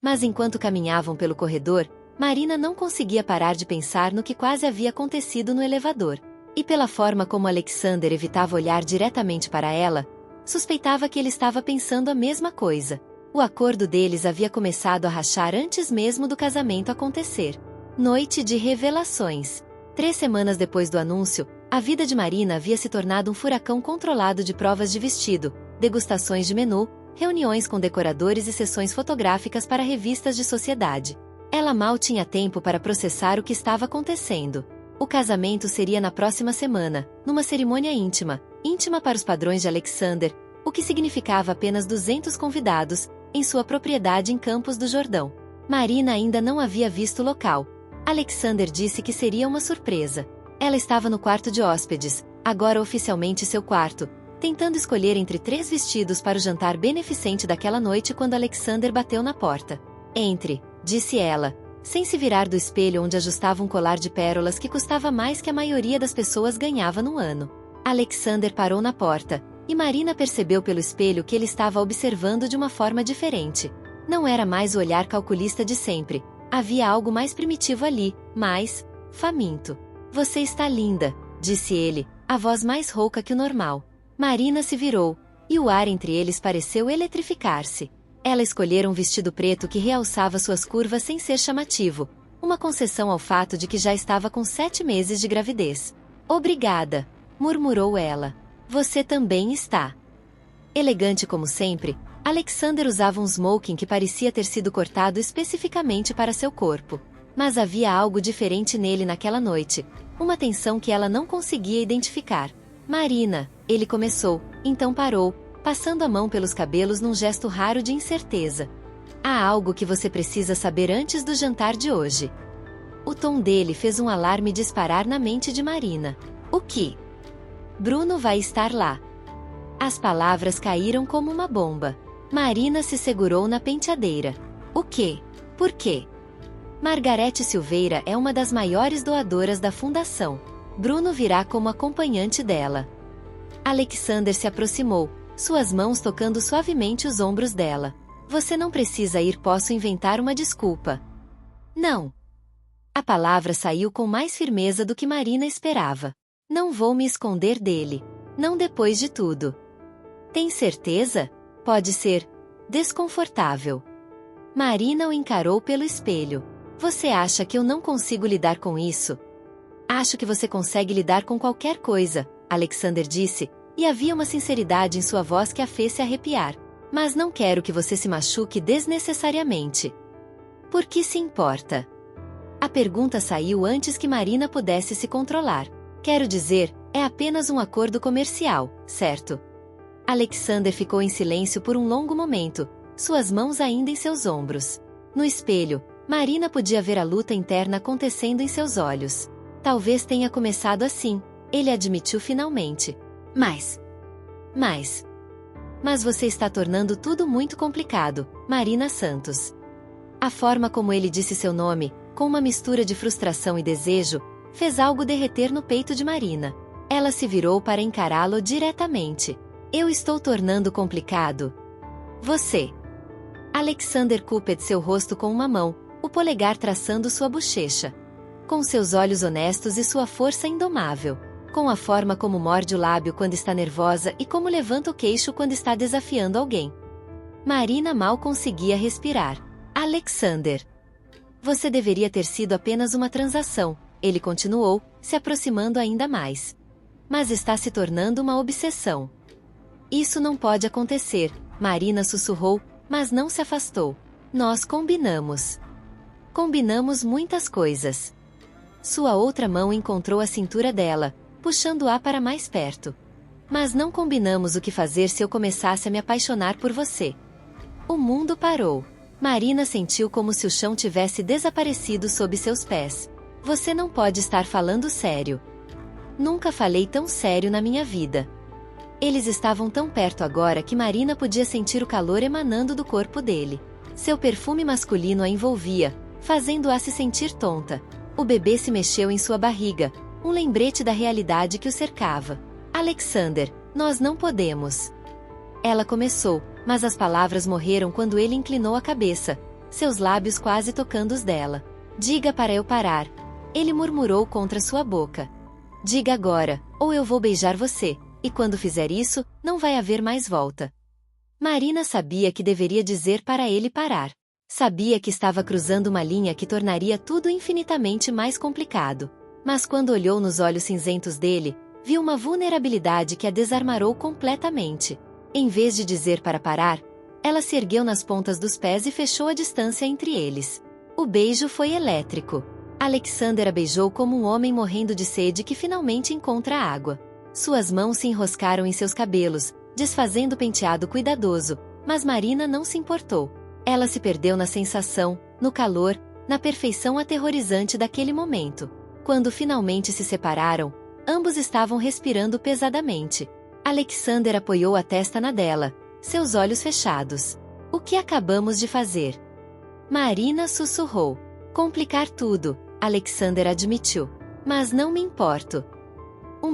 Mas enquanto caminhavam pelo corredor, Marina não conseguia parar de pensar no que quase havia acontecido no elevador. E pela forma como Alexander evitava olhar diretamente para ela, suspeitava que ele estava pensando a mesma coisa. O acordo deles havia começado a rachar antes mesmo do casamento acontecer. Noite de revelações. 3 semanas depois do anúncio, a vida de Marina havia se tornado um furacão controlado de provas de vestido, degustações de menu, reuniões com decoradores e sessões fotográficas para revistas de sociedade. Ela mal tinha tempo para processar o que estava acontecendo. O casamento seria na próxima semana, numa cerimônia íntima para os padrões de Alexander, o que significava apenas 200 convidados, em sua propriedade em Campos do Jordão. Marina ainda não havia visto o local. Alexander disse que seria uma surpresa. Ela estava no quarto de hóspedes, agora oficialmente seu quarto, tentando escolher entre 3 vestidos para o jantar beneficente daquela noite quando Alexander bateu na porta. Entre, disse ela, sem se virar do espelho onde ajustava um colar de pérolas que custava mais que a maioria das pessoas ganhava no ano. Alexander parou na porta, e Marina percebeu pelo espelho que ele estava observando de uma forma diferente. Não era mais o olhar calculista de sempre. Havia algo mais primitivo ali, mais faminto. Você está linda, disse ele, a voz mais rouca que o normal. Marina se virou, e o ar entre eles pareceu eletrificar-se. Ela escolhera um vestido preto que realçava suas curvas sem ser chamativo, uma concessão ao fato de que já estava com 7 meses de gravidez. Obrigada, murmurou ela. Você também está. Elegante como sempre, Alexander usava um smoking que parecia ter sido cortado especificamente para seu corpo. Mas havia algo diferente nele naquela noite, uma tensão que ela não conseguia identificar. Marina, ele começou, então parou, passando a mão pelos cabelos num gesto raro de incerteza. Há algo que você precisa saber antes do jantar de hoje. O tom dele fez um alarme disparar na mente de Marina. O que? Bruno vai estar lá. As palavras caíram como uma bomba. Marina se segurou na penteadeira. O quê? Por quê? Margarete Silveira é uma das maiores doadoras da fundação. Bruno virá como acompanhante dela. Alexander se aproximou, suas mãos tocando suavemente os ombros dela. Você não precisa ir, posso inventar uma desculpa. Não. A palavra saiu com mais firmeza do que Marina esperava. Não vou me esconder dele. Não depois de tudo. Tem certeza? Pode ser desconfortável. Marina o encarou pelo espelho. Você acha que eu não consigo lidar com isso? Acho que você consegue lidar com qualquer coisa, Alexander disse, e havia uma sinceridade em sua voz que a fez se arrepiar. Mas não quero que você se machuque desnecessariamente. Por que se importa? A pergunta saiu antes que Marina pudesse se controlar. Quero dizer, é apenas um acordo comercial, certo? Alexander ficou em silêncio por um longo momento, suas mãos ainda em seus ombros. No espelho, Marina podia ver a luta interna acontecendo em seus olhos. Talvez tenha começado assim, Ele admitiu finalmente. Mas você está tornando tudo muito complicado, Marina Santos. A forma como ele disse seu nome, com uma mistura de frustração e desejo, fez algo derreter no peito de Marina. Ela se virou para encará-lo diretamente. Eu estou tornando complicado. Você. Alexander cupid seu rosto com uma mão, o polegar traçando sua bochecha. Com seus olhos honestos e sua força indomável. Com a forma como morde o lábio quando está nervosa e como levanta o queixo quando está desafiando alguém. Marina mal conseguia respirar. Alexander. Você deveria ter sido apenas uma transação, ele continuou, se aproximando ainda mais. Mas está se tornando uma obsessão. Isso não pode acontecer, Marina sussurrou, mas não se afastou. Nós combinamos. Combinamos muitas coisas. Sua outra mão encontrou a cintura dela, puxando-a para mais perto. Mas não combinamos o que fazer se eu começasse a me apaixonar por você. O mundo parou. Marina sentiu como se o chão tivesse desaparecido sob seus pés. Você não pode estar falando sério. Nunca falei tão sério na minha vida. Eles estavam tão perto agora que Marina podia sentir o calor emanando do corpo dele. Seu perfume masculino a envolvia, fazendo-a se sentir tonta. O bebê se mexeu em sua barriga, um lembrete da realidade que o cercava. Alexander, nós não podemos. Ela começou, mas as palavras morreram quando ele inclinou a cabeça, seus lábios quase tocando os dela. Diga para eu parar. Ele murmurou contra sua boca. Diga agora, ou eu vou beijar você, e quando fizer isso, não vai haver mais volta. Marina sabia que deveria dizer para ele parar. Sabia que estava cruzando uma linha que tornaria tudo infinitamente mais complicado. Mas quando olhou nos olhos cinzentos dele, viu uma vulnerabilidade que a desarmarou completamente. Em vez de dizer para parar, ela se ergueu nas pontas dos pés e fechou a distância entre eles. O beijo foi elétrico. Alexander a beijou como um homem morrendo de sede que finalmente encontra água. Suas mãos se enroscaram em seus cabelos, desfazendo o penteado cuidadoso, mas Marina não se importou. Ela se perdeu na sensação, no calor, na perfeição aterrorizante daquele momento. Quando finalmente se separaram, ambos estavam respirando pesadamente. Alexander apoiou a testa na dela, seus olhos fechados. O que acabamos de fazer? Marina sussurrou. Complicar tudo, Alexander admitiu. Mas não me importo.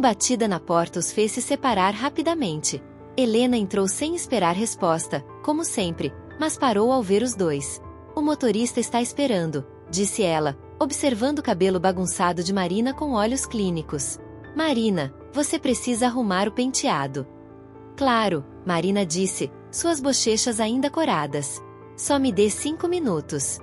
Batida na porta os fez se separar rapidamente. Helena entrou sem esperar resposta, como sempre, mas parou ao ver os dois. O motorista está esperando, disse ela, observando o cabelo bagunçado de Marina com olhos clínicos. Marina, você precisa arrumar o penteado. Claro, Marina disse, suas bochechas ainda coradas. Só me dê 5 minutos.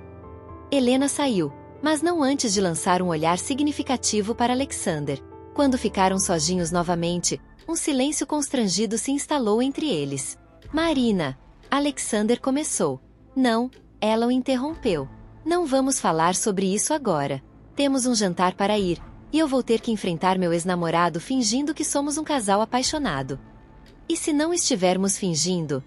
Helena saiu, mas não antes de lançar um olhar significativo para Alexander. Quando ficaram sozinhos novamente, um silêncio constrangido se instalou entre eles. Marina, Alexander começou. Não, ela o interrompeu. Não vamos falar sobre isso agora. Temos um jantar para ir, e eu vou ter que enfrentar meu ex-namorado fingindo que somos um casal apaixonado. E se não estivermos fingindo?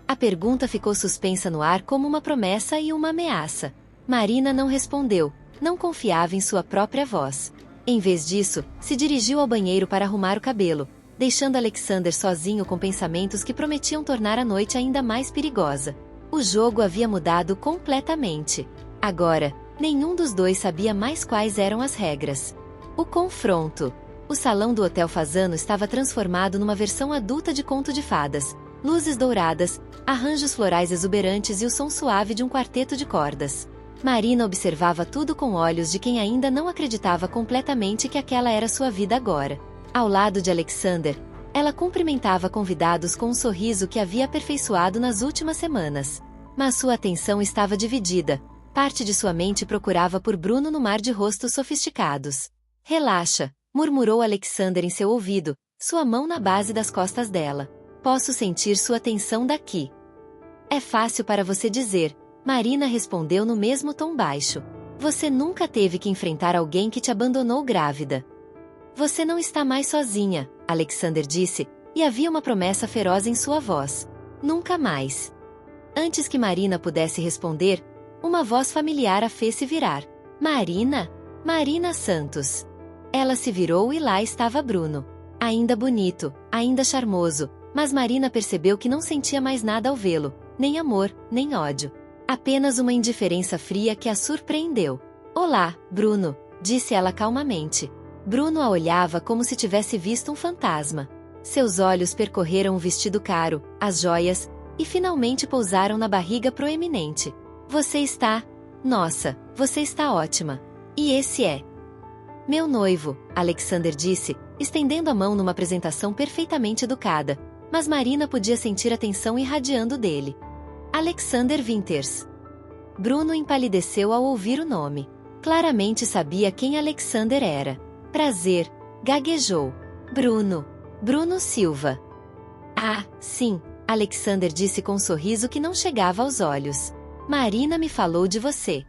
A pergunta ficou suspensa no ar como uma promessa e uma ameaça. Marina não respondeu, não confiava em sua própria voz. Em vez disso, se dirigiu ao banheiro para arrumar o cabelo, deixando Alexander sozinho com pensamentos que prometiam tornar a noite ainda mais perigosa. O jogo havia mudado completamente. Agora, nenhum dos dois sabia mais quais eram as regras. O confronto. O salão do Hotel Fasano estava transformado numa versão adulta de Conto de Fadas. Luzes douradas, arranjos florais exuberantes e o som suave de um quarteto de cordas. Marina observava tudo com olhos de quem ainda não acreditava completamente que aquela era sua vida agora. Ao lado de Alexander, ela cumprimentava convidados com um sorriso que havia aperfeiçoado nas últimas semanas. Mas sua atenção estava dividida. Parte de sua mente procurava por Bruno no mar de rostos sofisticados. Relaxa, murmurou Alexander em seu ouvido, sua mão na base das costas dela. Posso sentir sua tensão daqui. É fácil para você dizer, Marina respondeu no mesmo tom baixo. Você nunca teve que enfrentar alguém que te abandonou grávida. Você não está mais sozinha, Alexander disse, e havia uma promessa feroz em sua voz. Nunca mais. Antes que Marina pudesse responder, uma voz familiar a fez se virar. Marina? Marina Santos. Ela se virou e lá estava Bruno. Ainda bonito, ainda charmoso, mas Marina percebeu que não sentia mais nada ao vê-lo, nem amor, nem ódio. Apenas uma indiferença fria que a surpreendeu. Olá, Bruno, disse ela calmamente. Bruno a olhava como se tivesse visto um fantasma. Seus olhos percorreram o vestido caro, as joias, e finalmente pousaram na barriga proeminente. Você está... Nossa, você está ótima. E esse é... Meu noivo, Alexander disse, estendendo a mão numa apresentação perfeitamente educada, mas Marina podia sentir a tensão irradiando dele. Alexander Winters. Bruno empalideceu ao ouvir o nome. Claramente sabia quem Alexander era. Prazer, gaguejou. Bruno Silva. Ah, sim, Alexander disse com um sorriso que não chegava aos olhos. Marina me falou de você.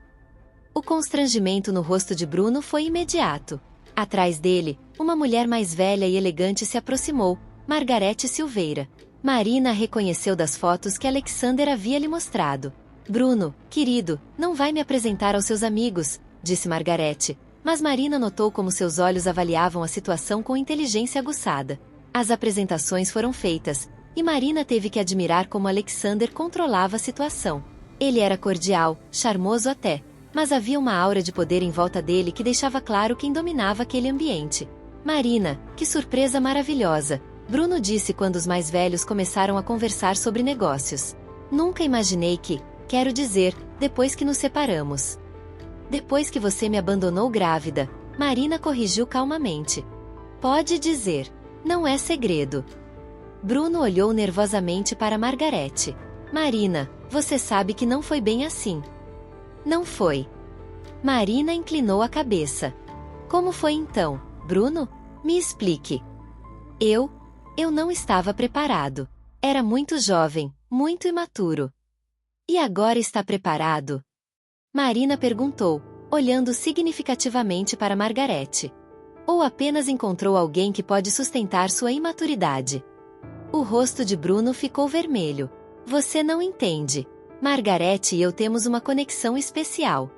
O constrangimento no rosto de Bruno foi imediato. Atrás dele, uma mulher mais velha e elegante se aproximou, Margarete Silveira. Marina reconheceu das fotos que Alexander havia lhe mostrado. Bruno, querido, não vai me apresentar aos seus amigos, disse Margarete, mas Marina notou como seus olhos avaliavam a situação com inteligência aguçada. As apresentações foram feitas, e Marina teve que admirar como Alexander controlava a situação. Ele era cordial, charmoso até, mas havia uma aura de poder em volta dele que deixava claro quem dominava aquele ambiente. Marina, que surpresa maravilhosa, Bruno disse quando os mais velhos começaram a conversar sobre negócios. Nunca imaginei que, quero dizer, depois que nos separamos. Depois que você me abandonou grávida, Marina corrigiu calmamente. Pode dizer, não é segredo. Bruno olhou nervosamente para Margarete. Marina, você sabe que não foi bem assim. Não foi. Marina inclinou a cabeça. Como foi então, Bruno? Me explique. Eu não estava preparado. Era muito jovem, muito imaturo. E agora está preparado? Marina perguntou, olhando significativamente para Margarete. Ou apenas encontrou alguém que pode sustentar sua imaturidade? O rosto de Bruno ficou vermelho. Você não entende. Margarete e eu temos uma conexão especial.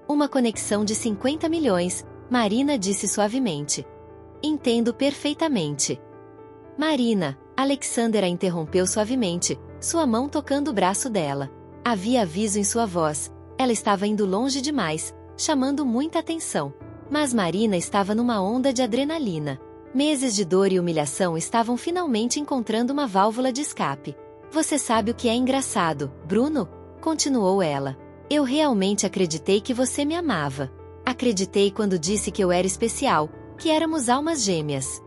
Uma conexão de 50 milhões, Marina disse suavemente. Entendo perfeitamente. Marina, Alexander a interrompeu suavemente, sua mão tocando o braço dela. Havia aviso em sua voz, ela estava indo longe demais, chamando muita atenção. Mas Marina estava numa onda de adrenalina. Meses de dor e humilhação estavam finalmente encontrando uma válvula de escape. Você sabe o que é engraçado, Bruno? Continuou ela. Eu realmente acreditei que você me amava. Acreditei quando disse que eu era especial, que éramos almas gêmeas.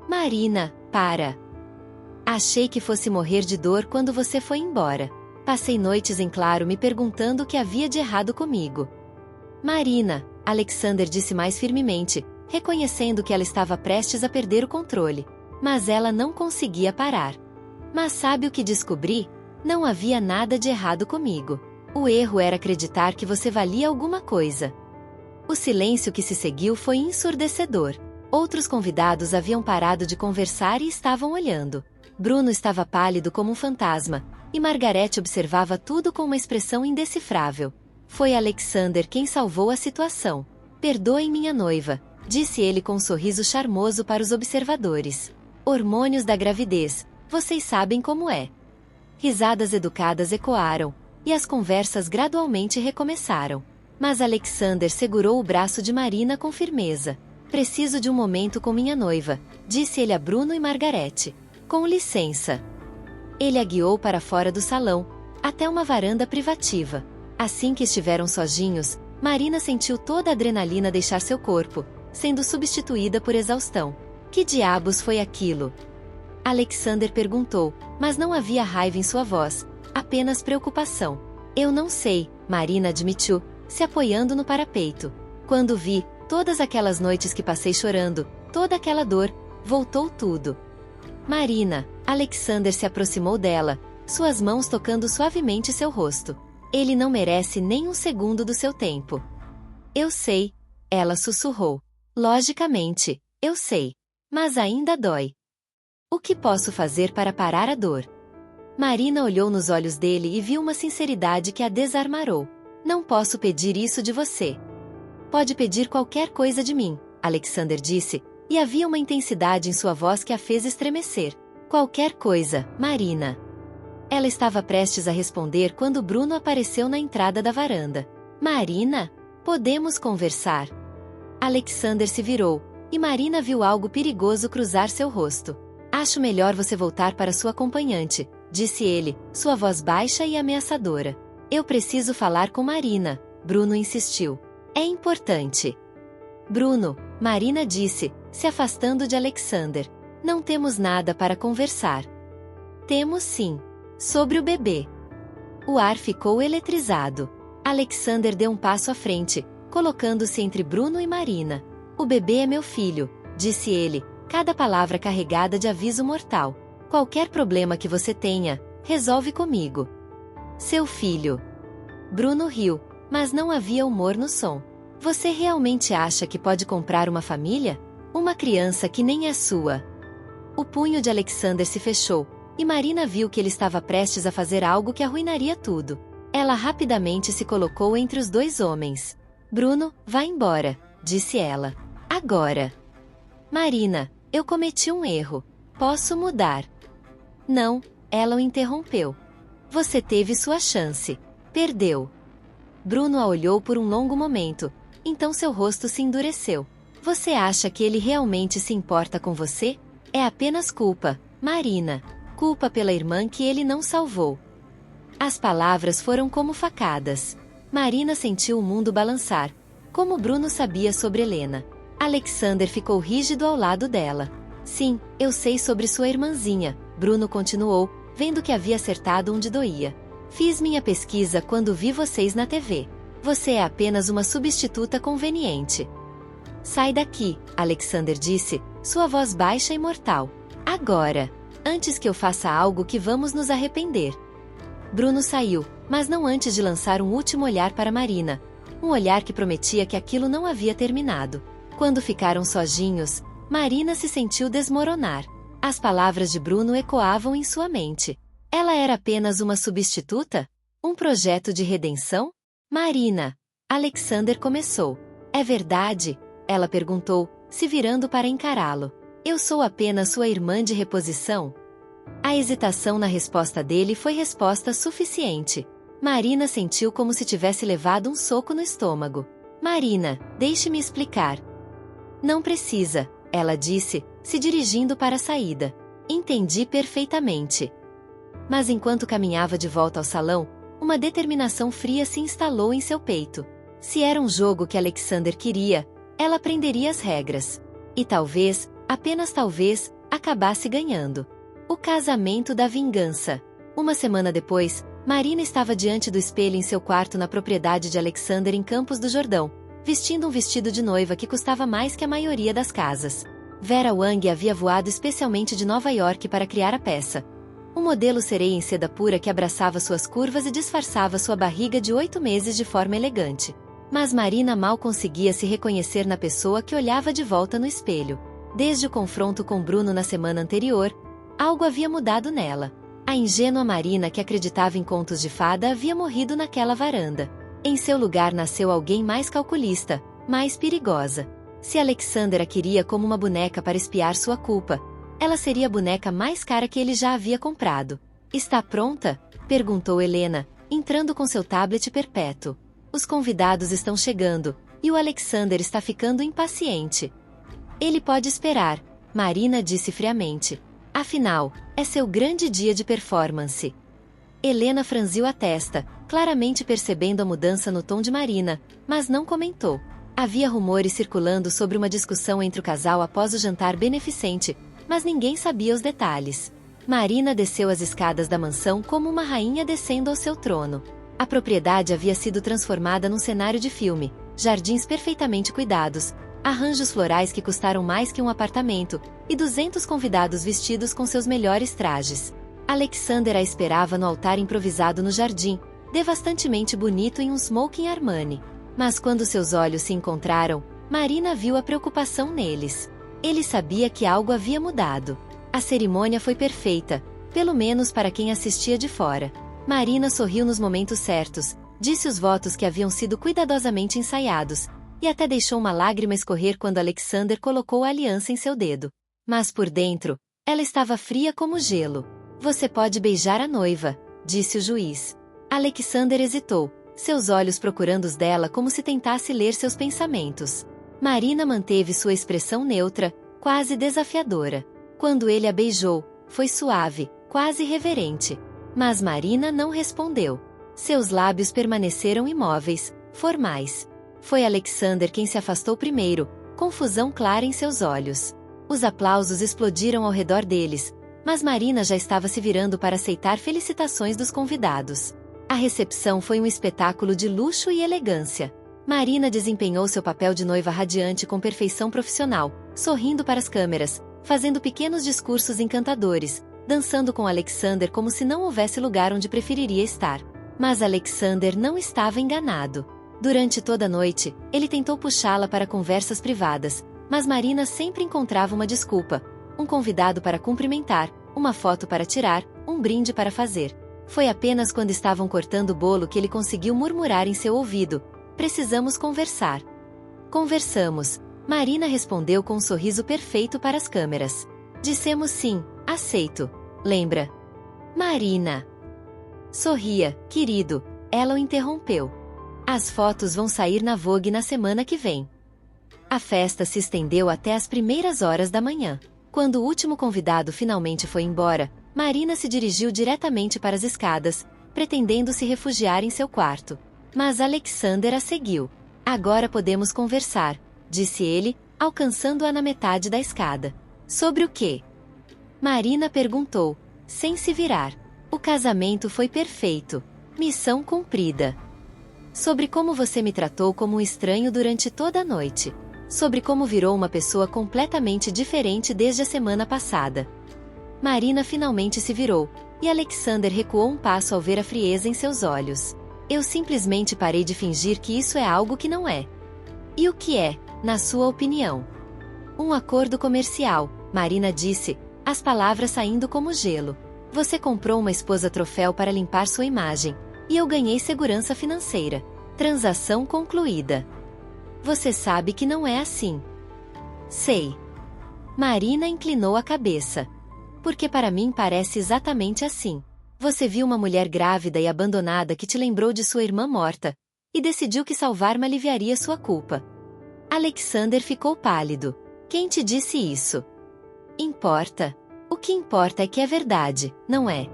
Marina, para. Achei que fosse morrer de dor quando você foi embora. Passei noites em claro me perguntando o que havia de errado comigo. Marina, Alexander disse mais firmemente, reconhecendo que ela estava prestes a perder o controle. Mas ela não conseguia parar. Mas sabe o que descobri? Não havia nada de errado comigo. O erro era acreditar que você valia alguma coisa. O silêncio que se seguiu foi ensurdecedor. Outros convidados haviam parado de conversar e estavam olhando. Bruno estava pálido como um fantasma, e Margarete observava tudo com uma expressão indecifrável. Foi Alexander quem salvou a situação. Perdoe minha noiva, disse ele com um sorriso charmoso para os observadores. Hormônios da gravidez, vocês sabem como é. Risadas educadas ecoaram, e as conversas gradualmente recomeçaram. Mas Alexander segurou o braço de Marina com firmeza. Preciso de um momento com minha noiva, disse ele a Bruno e Margarete. Com licença. Ele a guiou para fora do salão, até uma varanda privativa. Assim que estiveram sozinhos, Marina sentiu toda a adrenalina deixar seu corpo, sendo substituída por exaustão. Que diabos foi aquilo? Alexander perguntou, mas não havia raiva em sua voz, apenas preocupação. Eu não sei, Marina admitiu, se apoiando no parapeito. Quando vi, todas aquelas noites que passei chorando, toda aquela dor, voltou tudo. Marina, Alexander se aproximou dela, suas mãos tocando suavemente seu rosto. Ele não merece nem um segundo do seu tempo. Eu sei, ela sussurrou. Logicamente, eu sei. Mas ainda dói. O que posso fazer para parar a dor? Marina olhou nos olhos dele e viu uma sinceridade que a desarmarou. Não posso pedir isso de você. Pode pedir qualquer coisa de mim, Alexander disse, e havia uma intensidade em sua voz que a fez estremecer. Qualquer coisa, Marina. Ela estava prestes a responder quando Bruno apareceu na entrada da varanda. Marina? Podemos conversar? Alexander se virou, e Marina viu algo perigoso cruzar seu rosto. Acho melhor você voltar para sua acompanhante, disse ele, sua voz baixa e ameaçadora. Eu preciso falar com Marina, Bruno insistiu. É importante. Bruno, Marina disse, se afastando de Alexander. Não temos nada para conversar. Temos sim. Sobre o bebê. O ar ficou eletrizado. Alexander deu um passo à frente, colocando-se entre Bruno e Marina. O bebê é meu filho, disse ele, cada palavra carregada de aviso mortal. Qualquer problema que você tenha, resolve comigo. Seu filho. Bruno riu, mas não havia humor no som. Você realmente acha que pode comprar uma família? Uma criança que nem é sua. O punho de Alexander se fechou, e Marina viu que ele estava prestes a fazer algo que arruinaria tudo. Ela rapidamente se colocou entre os dois homens. Bruno, vá embora, disse ela. Agora. Marina, eu cometi um erro. Posso mudar? Não, ela o interrompeu. Você teve sua chance. Perdeu. Bruno a olhou por um longo momento, então seu rosto se endureceu. Você acha que ele realmente se importa com você? É apenas culpa, Marina. Culpa pela irmã que ele não salvou. As palavras foram como facadas. Marina sentiu o mundo balançar. Como Bruno sabia sobre Helena. Alexander ficou rígido ao lado dela. Sim, eu sei sobre sua irmãzinha, Bruno continuou, vendo que havia acertado onde doía. Fiz minha pesquisa quando vi vocês na TV. Você é apenas uma substituta conveniente. Sai daqui, Alexander disse, sua voz baixa e mortal. Agora. Antes que eu faça algo que vamos nos arrepender. Bruno saiu, mas não antes de lançar um último olhar para Marina. Um olhar que prometia que aquilo não havia terminado. Quando ficaram sozinhos, Marina se sentiu desmoronar. As palavras de Bruno ecoavam em sua mente. Ela era apenas uma substituta? Um projeto de redenção? Marina. Alexander começou. É verdade? Ela perguntou, se virando para encará-lo. Eu sou apenas sua irmã de reposição? A hesitação na resposta dele foi resposta suficiente. Marina sentiu como se tivesse levado um soco no estômago. Marina, deixe-me explicar. Não precisa, ela disse, se dirigindo para a saída. Entendi perfeitamente. Mas enquanto caminhava de volta ao salão, uma determinação fria se instalou em seu peito. Se era um jogo que Alexander queria, ela aprenderia as regras. E talvez, apenas talvez, acabasse ganhando. O casamento da vingança. Uma semana depois, Marina estava diante do espelho em seu quarto na propriedade de Alexander em Campos do Jordão, vestindo um vestido de noiva que custava mais que a maioria das casas. Vera Wang havia voado especialmente de Nova York para criar a peça. Um modelo sereia em seda pura que abraçava suas curvas e disfarçava sua barriga de 8 meses de forma elegante. Mas Marina mal conseguia se reconhecer na pessoa que olhava de volta no espelho. Desde o confronto com Bruno na semana anterior, algo havia mudado nela. A ingênua Marina que acreditava em contos de fada havia morrido naquela varanda. Em seu lugar nasceu alguém mais calculista, mais perigosa. Se Alexander a queria como uma boneca para espiar sua culpa, ela seria a boneca mais cara que ele já havia comprado. Está pronta? Perguntou Helena, entrando com seu tablet perpétuo. Os convidados estão chegando, e o Alexander está ficando impaciente. Ele pode esperar, Marina disse friamente. Afinal, é seu grande dia de performance. Helena franziu a testa, claramente percebendo a mudança no tom de Marina, mas não comentou. Havia rumores circulando sobre uma discussão entre o casal após o jantar beneficente, mas ninguém sabia os detalhes. Marina desceu as escadas da mansão como uma rainha descendo ao seu trono. A propriedade havia sido transformada num cenário de filme, jardins perfeitamente cuidados, arranjos florais que custaram mais que um apartamento, e 200 convidados vestidos com seus melhores trajes. Alexander a esperava no altar improvisado no jardim, devastantemente bonito em um smoking Armani. Mas quando seus olhos se encontraram, Marina viu a preocupação neles. Ele sabia que algo havia mudado. A cerimônia foi perfeita, pelo menos para quem assistia de fora. Marina sorriu nos momentos certos, disse os votos que haviam sido cuidadosamente ensaiados, e até deixou uma lágrima escorrer quando Alexander colocou a aliança em seu dedo. Mas por dentro, ela estava fria como gelo. Você pode beijar a noiva, disse o juiz. Alexander hesitou, seus olhos procurando os dela como se tentasse ler seus pensamentos. Marina manteve sua expressão neutra, quase desafiadora. Quando ele a beijou, foi suave, quase reverente. Mas Marina não respondeu. Seus lábios permaneceram imóveis, formais. Foi Alexander quem se afastou primeiro, confusão clara em seus olhos. Os aplausos explodiram ao redor deles, mas Marina já estava se virando para aceitar felicitações dos convidados. A recepção foi um espetáculo de luxo e elegância. Marina desempenhou seu papel de noiva radiante com perfeição profissional, sorrindo para as câmeras, fazendo pequenos discursos encantadores, dançando com Alexander como se não houvesse lugar onde preferiria estar. Mas Alexander não estava enganado. Durante toda a noite, ele tentou puxá-la para conversas privadas, mas Marina sempre encontrava uma desculpa, um convidado para cumprimentar, uma foto para tirar, um brinde para fazer. Foi apenas quando estavam cortando o bolo que ele conseguiu murmurar em seu ouvido: "Precisamos conversar." "Conversamos." Marina respondeu com um sorriso perfeito para as câmeras. "Dissemos sim, aceito. Lembra?" "Marina." "Sorria, querido." Ela o interrompeu. "As fotos vão sair na Vogue na semana que vem." A festa se estendeu até as primeiras horas da manhã. Quando o último convidado finalmente foi embora, Marina se dirigiu diretamente para as escadas, pretendendo se refugiar em seu quarto. Mas Alexander a seguiu. "Agora podemos conversar", disse ele, alcançando-a na metade da escada. "Sobre o quê?" Marina perguntou, sem se virar. "O casamento foi perfeito. Missão cumprida." "Sobre como você me tratou como um estranho durante toda a noite. Sobre como virou uma pessoa completamente diferente desde a semana passada." Marina finalmente se virou, e Alexander recuou um passo ao ver a frieza em seus olhos. "Eu simplesmente parei de fingir que isso é algo que não é." "E o que é, na sua opinião?" "Um acordo comercial", Marina disse, as palavras saindo como gelo. "Você comprou uma esposa troféu para limpar sua imagem, e eu ganhei segurança financeira. Transação concluída." "Você sabe que não é assim." "Sei." Marina inclinou a cabeça. "Porque para mim parece exatamente assim. Você viu uma mulher grávida e abandonada que te lembrou de sua irmã morta, e decidiu que salvar-me aliviaria sua culpa." Alexander ficou pálido. "Quem te disse isso?" "Importa. O que importa é que é verdade, não é?"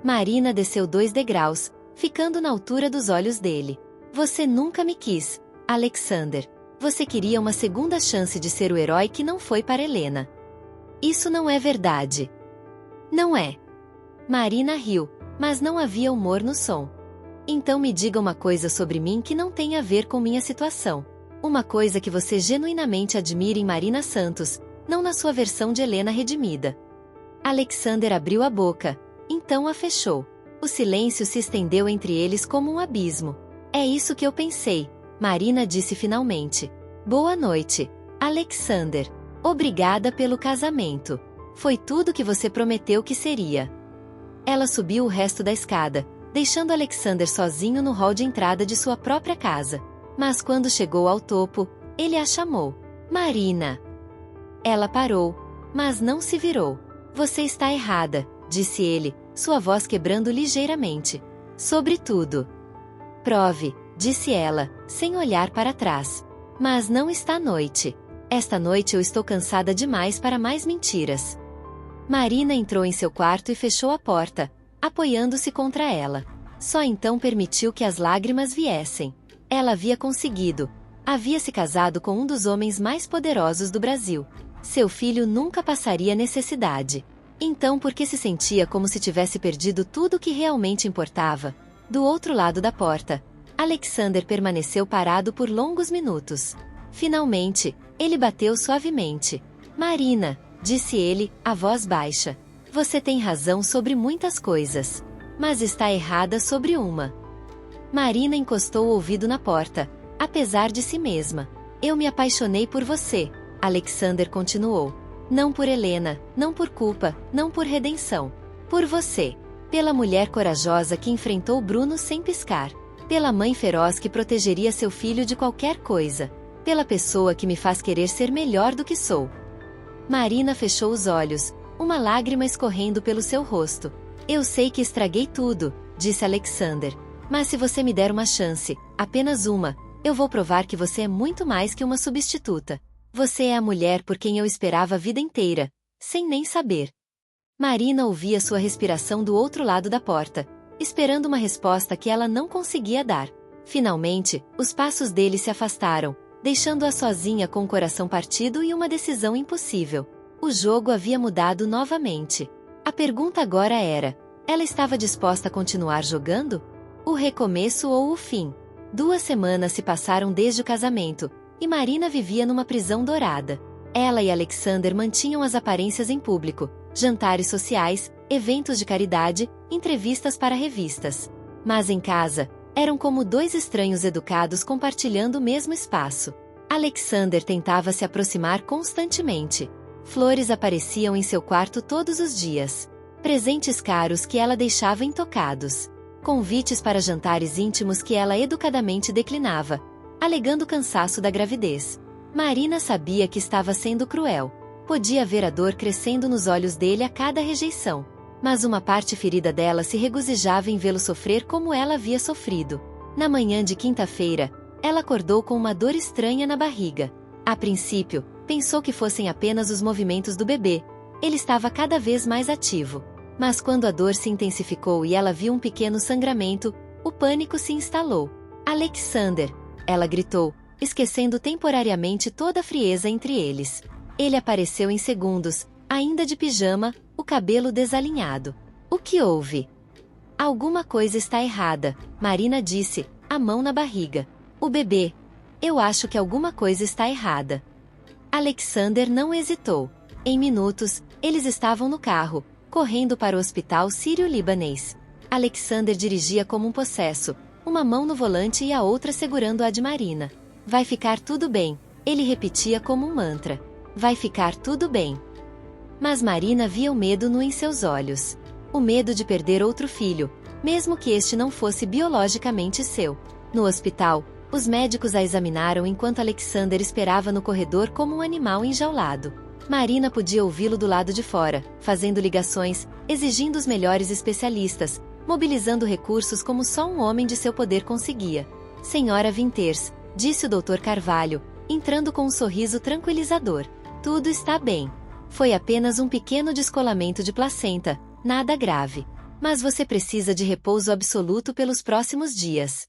Marina desceu 2 degraus, ficando na altura dos olhos dele. "Você nunca me quis, Alexander. Você queria uma segunda chance de ser o herói que não foi para Helena." "Isso não é verdade." "Não é." Marina riu, mas não havia humor no som. "Então me diga uma coisa sobre mim que não tem a ver com minha situação. Uma coisa que você genuinamente admira em Marina Santos, não na sua versão de Helena redimida." Alexander abriu a boca, então a fechou. O silêncio se estendeu entre eles como um abismo. "É isso que eu pensei", Marina disse finalmente. "Boa noite, Alexander. Obrigada pelo casamento. Foi tudo que você prometeu que seria." Ela subiu o resto da escada, deixando Alexander sozinho no hall de entrada de sua própria casa. Mas quando chegou ao topo, ele a chamou. "Marina." Ela parou, mas não se virou. "Você está errada", disse ele, sua voz quebrando ligeiramente. "Sobretudo." "Prove", disse ela, sem olhar para trás. "Mas não está à noite. Esta noite eu estou cansada demais para mais mentiras." Marina entrou em seu quarto e fechou a porta, apoiando-se contra ela. Só então permitiu que as lágrimas viessem. Ela havia conseguido. Havia se casado com um dos homens mais poderosos do Brasil. Seu filho nunca passaria necessidade. Então por que se sentia como se tivesse perdido tudo o que realmente importava? Do outro lado da porta, Alexander permaneceu parado por longos minutos. Finalmente, ele bateu suavemente. "Marina", disse ele, a voz baixa. "Você tem razão sobre muitas coisas. Mas está errada sobre uma." Marina encostou o ouvido na porta, apesar de si mesma. "Eu me apaixonei por você", Alexander continuou. "Não por Helena, não por culpa, não por redenção. Por você. Pela mulher corajosa que enfrentou Bruno sem piscar. Pela mãe feroz que protegeria seu filho de qualquer coisa. Pela pessoa que me faz querer ser melhor do que sou. Marina fechou os olhos, uma lágrima escorrendo pelo seu rosto. Eu sei que estraguei tudo, disse Alexander. Mas se você me der uma chance, apenas uma, eu vou provar que você é muito mais que uma substituta. Você é a mulher por quem eu esperava a vida inteira, sem nem saber. Marina ouvia sua respiração do outro lado da porta, esperando uma resposta que ela não conseguia dar. Finalmente, os passos dele se afastaram, deixando-a sozinha com o coração partido e uma decisão impossível. O jogo havia mudado novamente. A pergunta agora era: ela estava disposta a continuar jogando? O recomeço ou o fim? 2 semanas se passaram desde o casamento, e Marina vivia numa prisão dourada. Ela e Alexander mantinham as aparências em público, jantares sociais, eventos de caridade, entrevistas para revistas. Mas em casa, eram como 2 estranhos educados compartilhando o mesmo espaço. Alexander tentava se aproximar constantemente. Flores apareciam em seu quarto todos os dias. Presentes caros que ela deixava intocados. Convites para jantares íntimos que ela educadamente declinava, alegando o cansaço da gravidez. Marina sabia que estava sendo cruel. Podia ver a dor crescendo nos olhos dele a cada rejeição. Mas uma parte ferida dela se regozijava em vê-lo sofrer como ela havia sofrido. Na manhã de quinta-feira, ela acordou com uma dor estranha na barriga. A princípio, pensou que fossem apenas os movimentos do bebê. Ele estava cada vez mais ativo. Mas quando a dor se intensificou e ela viu um pequeno sangramento, o pânico se instalou. Alexander! Ela gritou, esquecendo temporariamente toda a frieza entre eles. Ele apareceu em segundos, ainda de pijama, o cabelo desalinhado. O que houve? Alguma coisa está errada, Marina disse, a mão na barriga. O bebê. Eu acho que alguma coisa está errada. Alexander não hesitou. Em minutos, eles estavam no carro, correndo para o hospital sírio-libanês. Alexander dirigia como um possesso, uma mão no volante e a outra segurando-a de Marina. Vai ficar tudo bem, ele repetia como um mantra. Vai ficar tudo bem. Mas Marina via o medo em seus olhos. O medo de perder outro filho, mesmo que este não fosse biologicamente seu. No hospital, os médicos a examinaram enquanto Alexander esperava no corredor como um animal enjaulado. Marina podia ouvi-lo do lado de fora, fazendo ligações, exigindo os melhores especialistas, mobilizando recursos como só um homem de seu poder conseguia. Senhora Winters, disse o Dr. Carvalho, entrando com um sorriso tranquilizador. Tudo está bem. Foi apenas um pequeno descolamento de placenta, nada grave. Mas você precisa de repouso absoluto pelos próximos dias.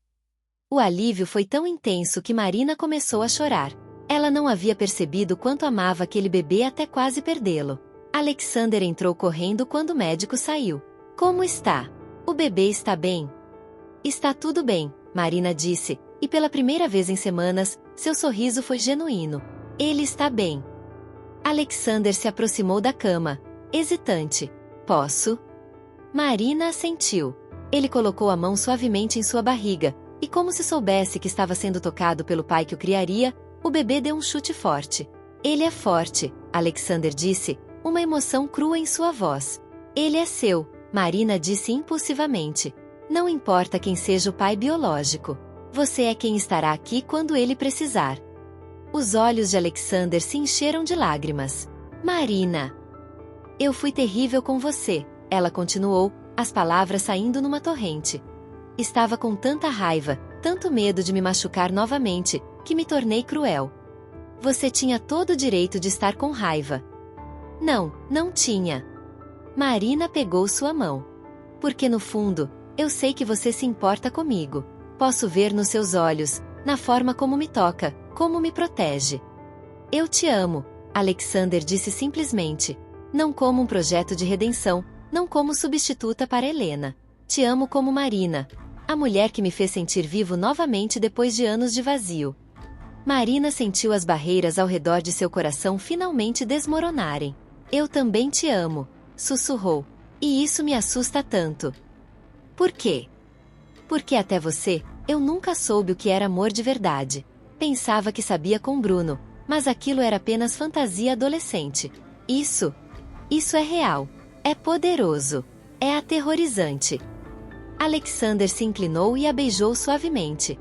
O alívio foi tão intenso que Marina começou a chorar. Ela não havia percebido quanto amava aquele bebê até quase perdê-lo. Alexander entrou correndo quando o médico saiu. Como está? O bebê está bem? Está tudo bem, Marina disse, e pela primeira vez em semanas, seu sorriso foi genuíno. Ele está bem. Alexander se aproximou da cama, hesitante. Posso? Marina assentiu. Ele colocou a mão suavemente em sua barriga, e como se soubesse que estava sendo tocado pelo pai que o criaria, o bebê deu um chute forte. Ele é forte, Alexander disse, uma emoção crua em sua voz. Ele é seu, Marina disse impulsivamente. Não importa quem seja o pai biológico. Você é quem estará aqui quando ele precisar. Os olhos de Alexander se encheram de lágrimas. Marina! Eu fui terrível com você, ela continuou, as palavras saindo numa torrente. Estava com tanta raiva, tanto medo de me machucar novamente, que me tornei cruel. Você tinha todo o direito de estar com raiva. Não, não tinha. Marina pegou sua mão. Porque no fundo, eu sei que você se importa comigo. Posso ver nos seus olhos, na forma como me toca, como me protege. Eu te amo, Alexander disse simplesmente. Não como um projeto de redenção, não como substituta para Helena. Te amo como Marina, a mulher que me fez sentir vivo novamente depois de anos de vazio. Marina sentiu as barreiras ao redor de seu coração finalmente desmoronarem. Eu também te amo, sussurrou. E isso me assusta tanto. Por quê? Porque até você, eu nunca soube o que era amor de verdade. Pensava que sabia com Bruno, mas aquilo era apenas fantasia adolescente. Isso é real. É poderoso. É aterrorizante. Alexander se inclinou e a beijou suavemente.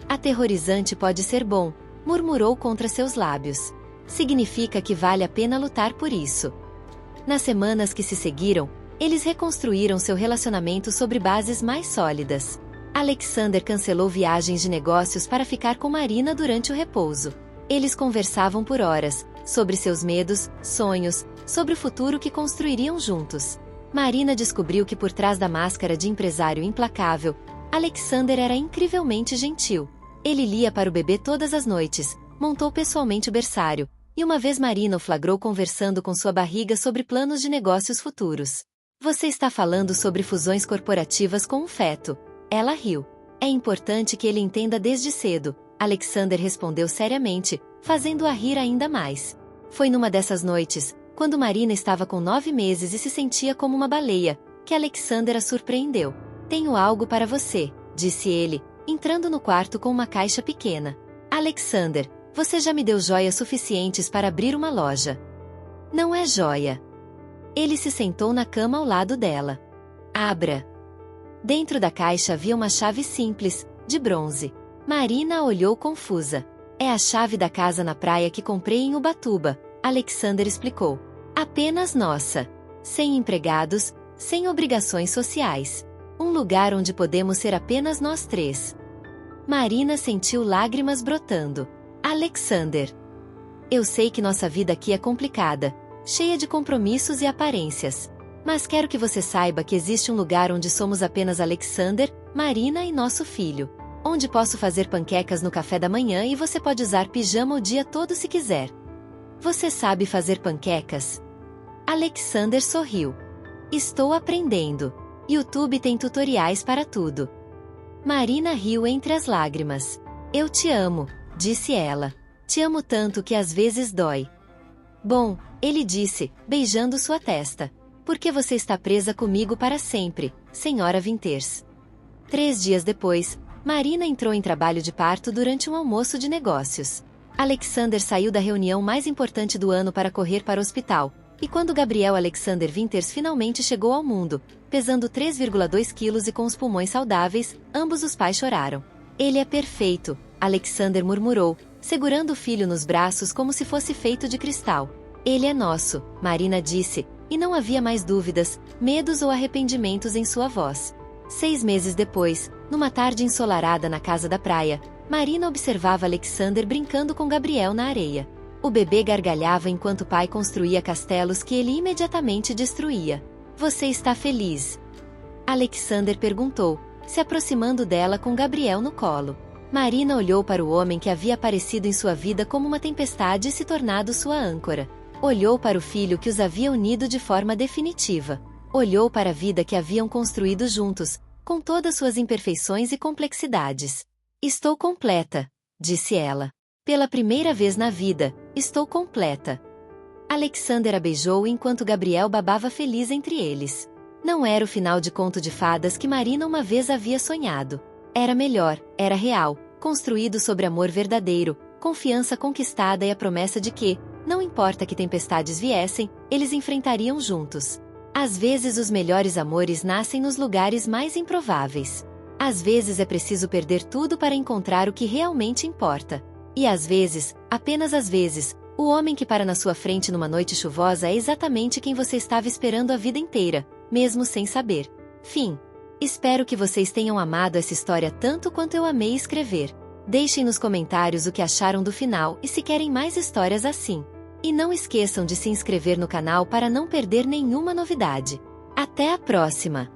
Aterrorizante pode ser bom, murmurou contra seus lábios. Significa que vale a pena lutar por isso. Nas semanas que se seguiram, eles reconstruíram seu relacionamento sobre bases mais sólidas. Alexander cancelou viagens de negócios para ficar com Marina durante o repouso. Eles conversavam por horas, sobre seus medos, sonhos, sobre o futuro que construiriam juntos. Marina descobriu que por trás da máscara de empresário implacável, Alexander era incrivelmente gentil. Ele lia para o bebê todas as noites, montou pessoalmente o berçário, e uma vez Marina o flagrou conversando com sua barriga sobre planos de negócios futuros. Você está falando sobre fusões corporativas com um feto. Ela riu. É importante que ele entenda desde cedo, Alexander respondeu seriamente, fazendo-a rir ainda mais. Foi numa dessas noites, quando Marina estava com 9 meses e se sentia como uma baleia, que Alexander a surpreendeu. Tenho algo para você, disse ele, entrando no quarto com uma caixa pequena. Alexander, você já me deu joias suficientes para abrir uma loja. Não é joia. Ele se sentou na cama ao lado dela. Abra. Dentro da caixa havia uma chave simples, de bronze. Marina a olhou confusa. É a chave da casa na praia que comprei em Ubatuba, Alexander explicou. Apenas nossa. Sem empregados, sem obrigações sociais. Um lugar onde podemos ser apenas nós 3. Marina sentiu lágrimas brotando. Alexander. Eu sei que nossa vida aqui é complicada, cheia de compromissos e aparências. Mas quero que você saiba que existe um lugar onde somos apenas Alexander, Marina e nosso filho. Onde posso fazer panquecas no café da manhã e você pode usar pijama o dia todo se quiser. Você sabe fazer panquecas? Alexander sorriu. Estou aprendendo. YouTube tem tutoriais para tudo. Marina riu entre as lágrimas. Eu te amo, disse ela. Te amo tanto que às vezes dói. Bom, ele disse, beijando sua testa. Por que você está presa comigo para sempre, senhora Winters? 3 dias depois, Marina entrou em trabalho de parto durante um almoço de negócios. Alexander saiu da reunião mais importante do ano para correr para o hospital, e quando Gabriel Alexander Winters finalmente chegou ao mundo, pesando 3,2 quilos e com os pulmões saudáveis, ambos os pais choraram. Ele é perfeito, Alexander murmurou, segurando o filho nos braços como se fosse feito de cristal. Ele é nosso, Marina disse, e não havia mais dúvidas, medos ou arrependimentos em sua voz. 6 meses depois, numa tarde ensolarada na casa da praia, Marina observava Alexander brincando com Gabriel na areia. O bebê gargalhava enquanto o pai construía castelos que ele imediatamente destruía. Você está feliz? Alexander perguntou, se aproximando dela com Gabriel no colo. Marina olhou para o homem que havia aparecido em sua vida como uma tempestade e se tornado sua âncora. Olhou para o filho que os havia unido de forma definitiva. Olhou para a vida que haviam construído juntos, com todas suas imperfeições e complexidades. Estou completa, disse ela. Pela primeira vez na vida, estou completa. Alexander a beijou enquanto Gabriel babava feliz entre eles. Não era o final de conto de fadas que Marina uma vez havia sonhado. Era melhor, era real, construído sobre amor verdadeiro, confiança conquistada e a promessa de que, não importa que tempestades viessem, eles enfrentariam juntos. Às vezes os melhores amores nascem nos lugares mais improváveis. Às vezes é preciso perder tudo para encontrar o que realmente importa. E às vezes, apenas às vezes, o homem que para na sua frente numa noite chuvosa é exatamente quem você estava esperando a vida inteira, mesmo sem saber. Fim. Espero que vocês tenham amado essa história tanto quanto eu amei escrever. Deixem nos comentários o que acharam do final e se querem mais histórias assim. E não esqueçam de se inscrever no canal para não perder nenhuma novidade. Até a próxima!